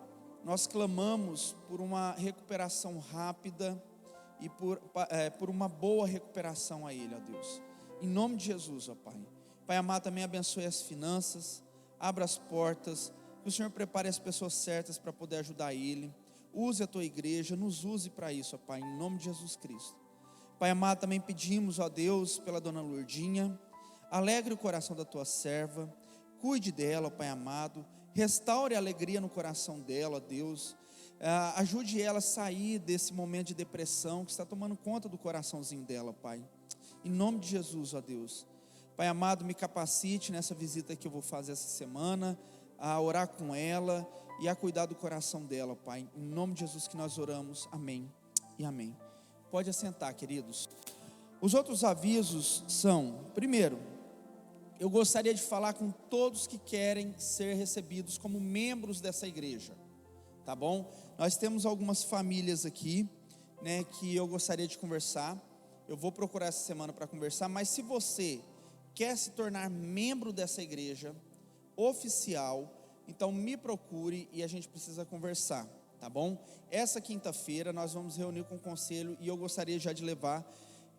nós clamamos por uma recuperação rápida e por uma boa recuperação a ele, ó Deus. Em nome de Jesus, ó Pai. Pai amado, também abençoe as finanças, abra as portas, que o Senhor prepare as pessoas certas para poder ajudar ele. Use a tua igreja, nos use para isso, ó Pai, em nome de Jesus Cristo. Pai amado, também pedimos, ó Deus, pela dona Lourdinha, alegre o coração da tua serva, cuide dela, ó Pai amado, restaure a alegria no coração dela, ó Deus, ajude ela a sair desse momento de depressão que está tomando conta do coraçãozinho dela, Pai, em nome de Jesus, ó Deus. Pai amado, me capacite nessa visita que eu vou fazer essa semana, a orar com ela e a cuidar do coração dela, Pai. Em nome de Jesus que nós oramos, amém e amém. Pode assentar, queridos. Os outros avisos são, primeiro, eu gostaria de falar com todos que querem ser recebidos como membros dessa igreja, tá bom? Nós temos algumas famílias aqui, né, que eu gostaria de conversar. Eu vou procurar essa semana para conversar, mas se você quer se tornar membro dessa igreja oficial, então me procure e a gente precisa conversar, tá bom? Essa quinta-feira nós vamos reunir com o conselho e eu gostaria já de levar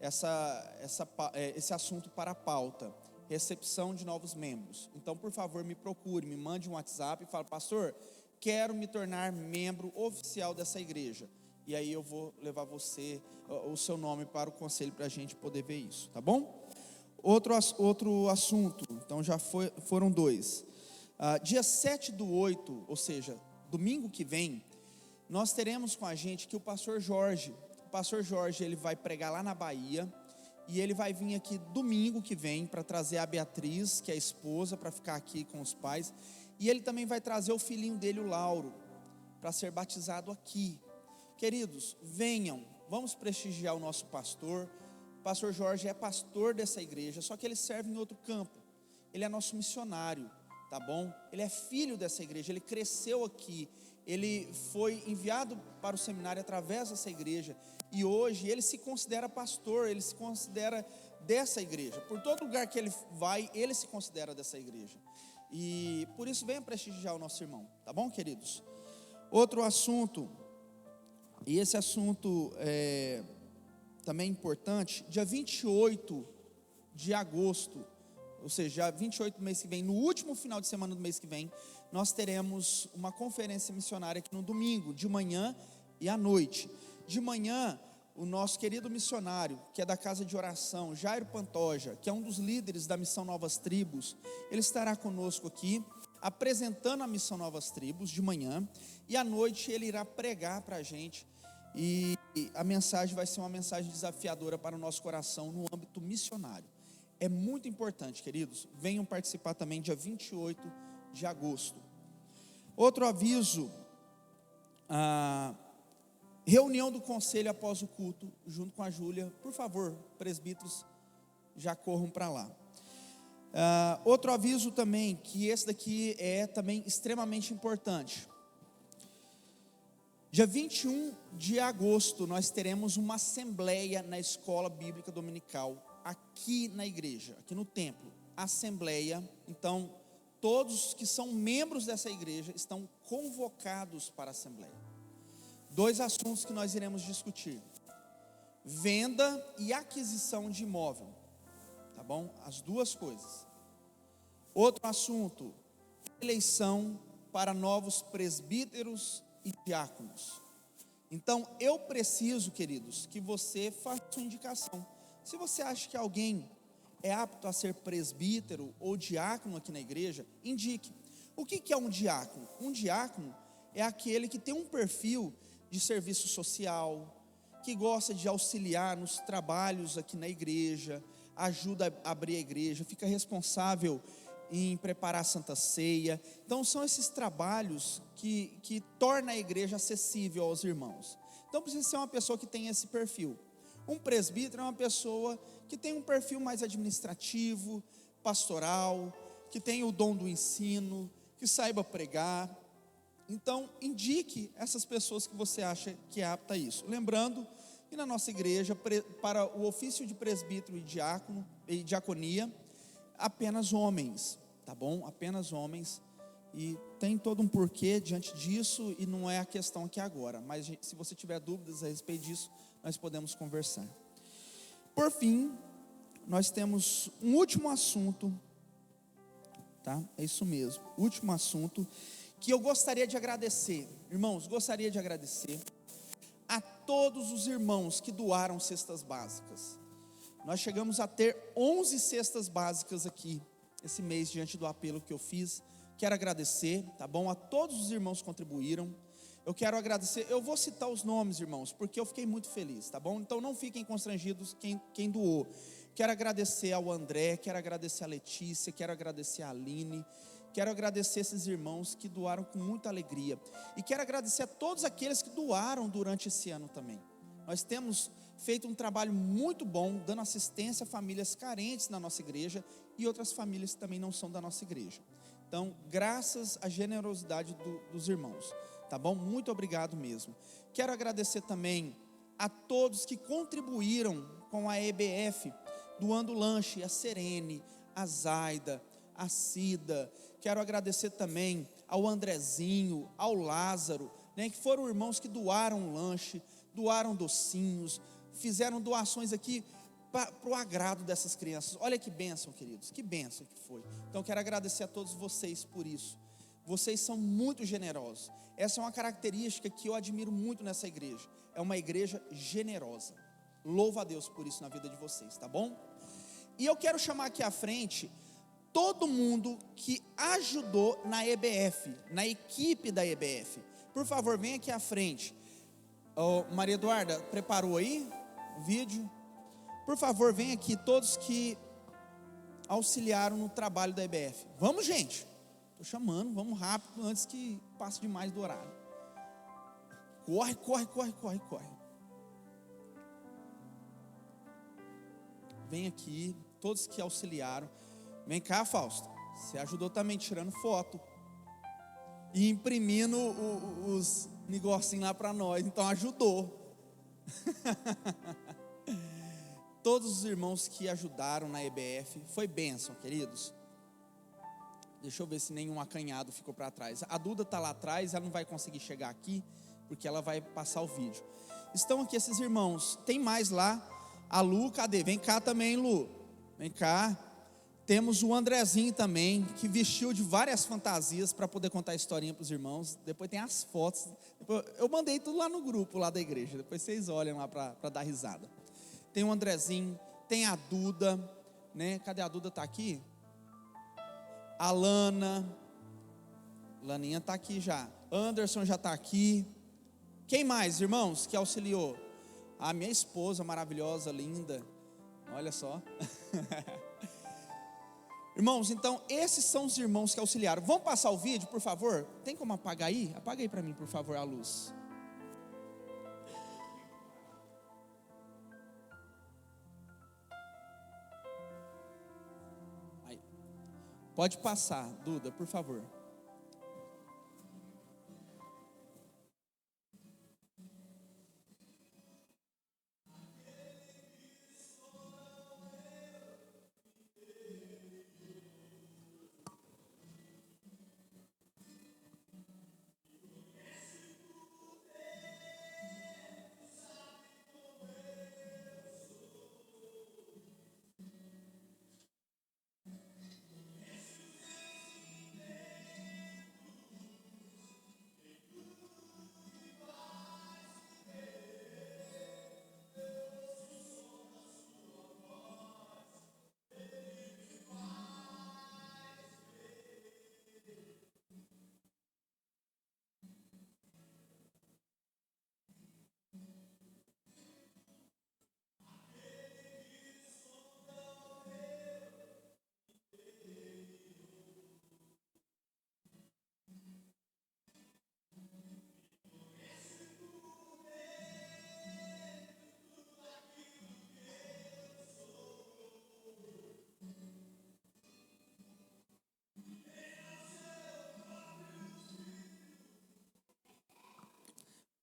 esse assunto para a pauta, recepção de novos membros. Então, por favor, me procure, me mande um WhatsApp e fale: pastor, quero me tornar membro oficial dessa igreja. E aí eu vou levar você, o seu nome para o conselho para a gente poder ver isso, tá bom? Outro assunto, então já foram dois. Dia 7/8, ou seja, domingo que vem, nós teremos com a gente que o pastor Jorge, ele vai pregar lá na Bahia, e ele vai vir aqui domingo que vem para trazer a Beatriz, que é a esposa, para ficar aqui com os pais, e ele também vai trazer o filhinho dele, o Lauro, para ser batizado aqui. Queridos, venham, vamos prestigiar o nosso pastor. O pastor Jorge é pastor dessa igreja, só que ele serve em outro campo, ele é nosso missionário, tá bom? Ele é filho dessa igreja, ele cresceu aqui, ele foi enviado para o seminário através dessa igreja, e hoje ele se considera pastor, ele se considera dessa igreja. Por todo lugar que ele vai, ele se considera dessa igreja, e por isso venha prestigiar o nosso irmão, tá bom, queridos? Outro assunto, e esse assunto é também importante, dia 28 de agosto, ou seja, dia 28 do mês que vem, no último final de semana do mês que vem, nós teremos uma conferência missionária aqui no domingo, de manhã e à noite. De manhã, o nosso querido missionário, que é da casa de oração, Jairo Pantoja, que é um dos líderes da Missão Novas Tribos, ele estará conosco aqui, apresentando a Missão Novas Tribos de manhã, e à noite ele irá pregar para a gente, e a mensagem vai ser uma mensagem desafiadora para o nosso coração no âmbito missionário. É muito importante, queridos, venham participar também dia 28 de agosto. Outro aviso, reunião do conselho após o culto, junto com a Júlia. Por favor, presbíteros, já corram para lá. Outro aviso também, que esse daqui é também extremamente importante. Dia 21 de agosto, nós teremos uma assembleia na escola bíblica dominical, aqui na igreja, aqui no templo. Assembleia, então, todos que são membros dessa igreja estão convocados para a assembleia. Dois assuntos que nós iremos discutir: venda e aquisição de imóvel, tá bom? As duas coisas. Outro assunto: eleição para novos presbíteros e diáconos. Então, eu preciso, queridos, que você faça sua indicação. Se você acha que alguém é apto a ser presbítero ou diácono aqui na igreja, indique. O que é um diácono? Um diácono é aquele que tem um perfil de serviço social, que gosta de auxiliar nos trabalhos aqui na igreja, ajuda a abrir a igreja, fica responsável em preparar a Santa Ceia. Então são esses trabalhos que torna a igreja acessível aos irmãos. Então precisa ser uma pessoa que tem esse perfil. Um presbítero é uma pessoa que tem um perfil mais administrativo, pastoral, que tem o dom do ensino, que saiba pregar. Então indique essas pessoas que você acha que é apta a isso. Lembrando que na nossa igreja, para o ofício de presbítero e diácono e diaconia, apenas homens, tá bom? Apenas homens, e tem todo um porquê diante disso, e não é a questão aqui agora, mas se você tiver dúvidas a respeito disso, nós podemos conversar. Por fim, nós temos um último assunto, tá? É isso mesmo, último assunto, que eu gostaria de agradecer, irmãos, gostaria de agradecer a todos os irmãos que doaram cestas básicas. Nós chegamos a ter 11 cestas básicas aqui, esse mês, diante do apelo que eu fiz. Quero agradecer, tá bom? A todos os irmãos que contribuíram. Eu quero agradecer, eu vou citar os nomes, irmãos, porque eu fiquei muito feliz, tá bom? Então não fiquem constrangidos quem doou. Quero agradecer ao André, quero agradecer a Letícia, quero agradecer a Aline, Quero agradecer esses irmãos que doaram com muita alegria. E quero agradecer a todos aqueles que doaram durante esse ano também. Nós temos feito um trabalho muito bom, dando assistência a famílias carentes na nossa igreja e outras famílias que também não são da nossa igreja. Então, graças à generosidade dos irmãos, tá bom? Muito obrigado mesmo. Quero agradecer também a todos que contribuíram com a EBF, doando lanche, a Serene, a Zaida, a Cida. Quero agradecer também ao Andrezinho, ao Lázaro, né, que foram irmãos que doaram lanche, doaram docinhos, fizeram doações aqui para o agrado dessas crianças. Olha que bênção, queridos, que bênção que foi. Então quero agradecer a todos vocês por isso. Vocês são muito generosos. Essa é uma característica que eu admiro muito nessa igreja. É uma igreja generosa. Louvo a Deus por isso na vida de vocês, tá bom? E eu quero chamar aqui à frente todo mundo que ajudou na EBF, na equipe da EBF. Por favor, vem aqui à frente. Maria Eduarda, preparou aí o vídeo? Por favor, vem aqui todos que auxiliaram no trabalho da EBF. Vamos, gente. Estou chamando, vamos rápido antes que passe demais do horário. Corre, corre, corre, corre, corre. Vem aqui, todos que auxiliaram. Vem cá, Fausto. Você ajudou também tirando foto e imprimindo os negocinhos lá para nós. Então ajudou. Todos os irmãos que ajudaram na EBF. Foi bênção, queridos. Deixa eu ver se nenhum acanhado ficou para trás. A Duda está lá atrás, ela não vai conseguir chegar aqui, porque ela vai passar o vídeo. Estão aqui esses irmãos. Tem mais lá. A Lu, cadê? Vem cá também, Lu. Vem cá. Temos o Andrezinho também, que vestiu de várias fantasias para poder contar a historinha para os irmãos. Depois tem as fotos. Eu mandei tudo lá no grupo lá da igreja. Depois vocês olham lá para dar risada. Tem o Andrezinho, tem a Duda, né? Cadê a Duda? Está aqui? A Lana. Laninha está aqui já. Anderson já está aqui. Quem mais, irmãos, que auxiliou? A minha esposa maravilhosa, linda. Olha só. Irmãos, então, esses são os irmãos que auxiliaram. Vamos passar o vídeo, por favor? Tem como apagar aí? Apaga aí para mim, por favor, a luz. Aí. Pode passar, Duda, por favor.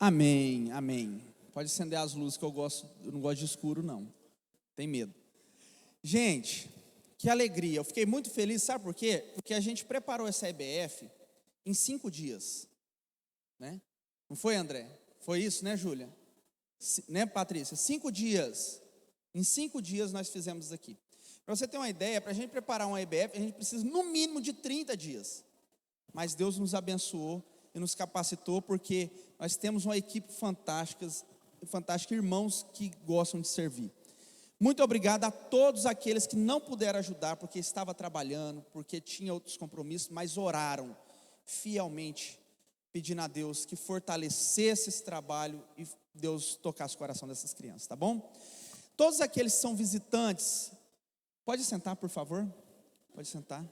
Amém, amém. Pode acender as luzes que eu não gosto de escuro não. Tem medo. Gente, que alegria. Eu fiquei muito feliz, sabe por quê? Porque a gente preparou essa EBF em 5 dias. Né? Não foi, André? Foi isso, né, Júlia? Né, Patrícia? 5 dias. Em 5 dias nós fizemos isso aqui. Para você ter uma ideia, para a gente preparar uma EBF, a gente precisa no mínimo de 30 dias. Mas Deus nos abençoou e nos capacitou, porque nós temos uma equipe fantástica, irmãos que gostam de servir. Muito obrigado a todos aqueles que não puderam ajudar, porque estava trabalhando, porque tinha outros compromissos, mas oraram fielmente, pedindo a Deus que fortalecesse esse trabalho e Deus tocasse o coração dessas crianças, tá bom? Todos aqueles que são visitantes, pode sentar, por favor? Pode sentar.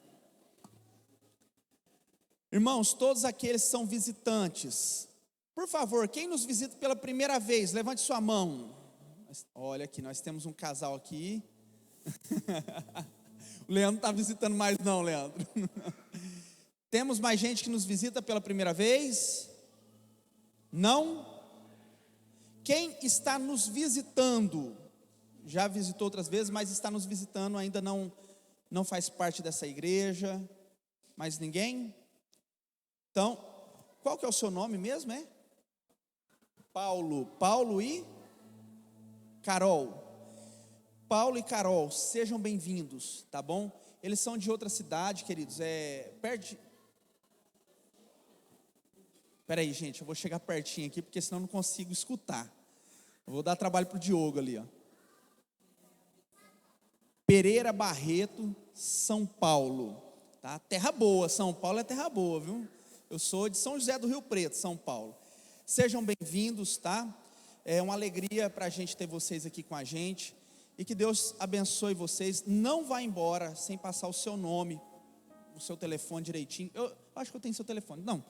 Irmãos, todos aqueles que são visitantes, por favor, quem nos visita pela primeira vez, levante sua mão. Olha aqui, nós temos um casal aqui. O Leandro não está visitando mais não, Leandro. Temos mais gente que nos visita pela primeira vez? Não? Quem está nos visitando, já visitou outras vezes, mas está nos visitando, ainda não faz parte dessa igreja? Mais ninguém? Então, qual que é o seu nome mesmo, é? Paulo e Carol. Paulo e Carol, sejam bem-vindos, tá bom? Eles são de outra cidade, queridos, Peraí, gente, eu vou chegar pertinho aqui, porque senão eu não consigo escutar. Eu vou dar trabalho pro Diogo ali, ó. Pereira Barreto, São Paulo, tá? Terra boa, São Paulo é terra boa, viu? Eu sou de São José do Rio Preto, São Paulo. Sejam bem-vindos, tá? É uma alegria para a gente ter vocês aqui com a gente. E que Deus abençoe vocês. Não vá embora sem passar o seu nome, o seu telefone direitinho. Eu acho que eu tenho seu telefone. Não,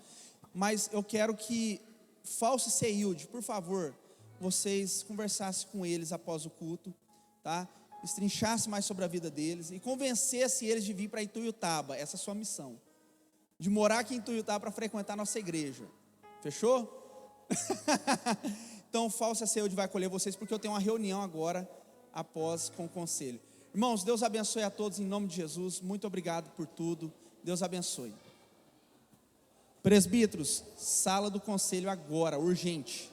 mas eu quero que Falso e Seilde, por favor, vocês conversassem com eles após o culto, tá? Estrinchassem mais sobre a vida deles e convencessem eles de vir para Ituiutaba. Essa é a sua missão, de morar aqui em Ituiutaba para frequentar a nossa igreja. Fechou? Então, Falso e Seilde vai acolher vocês, porque eu tenho uma reunião agora após com o conselho. Irmãos, Deus abençoe a todos em nome de Jesus. Muito obrigado por tudo. Deus abençoe. Presbíteros, sala do conselho agora, urgente.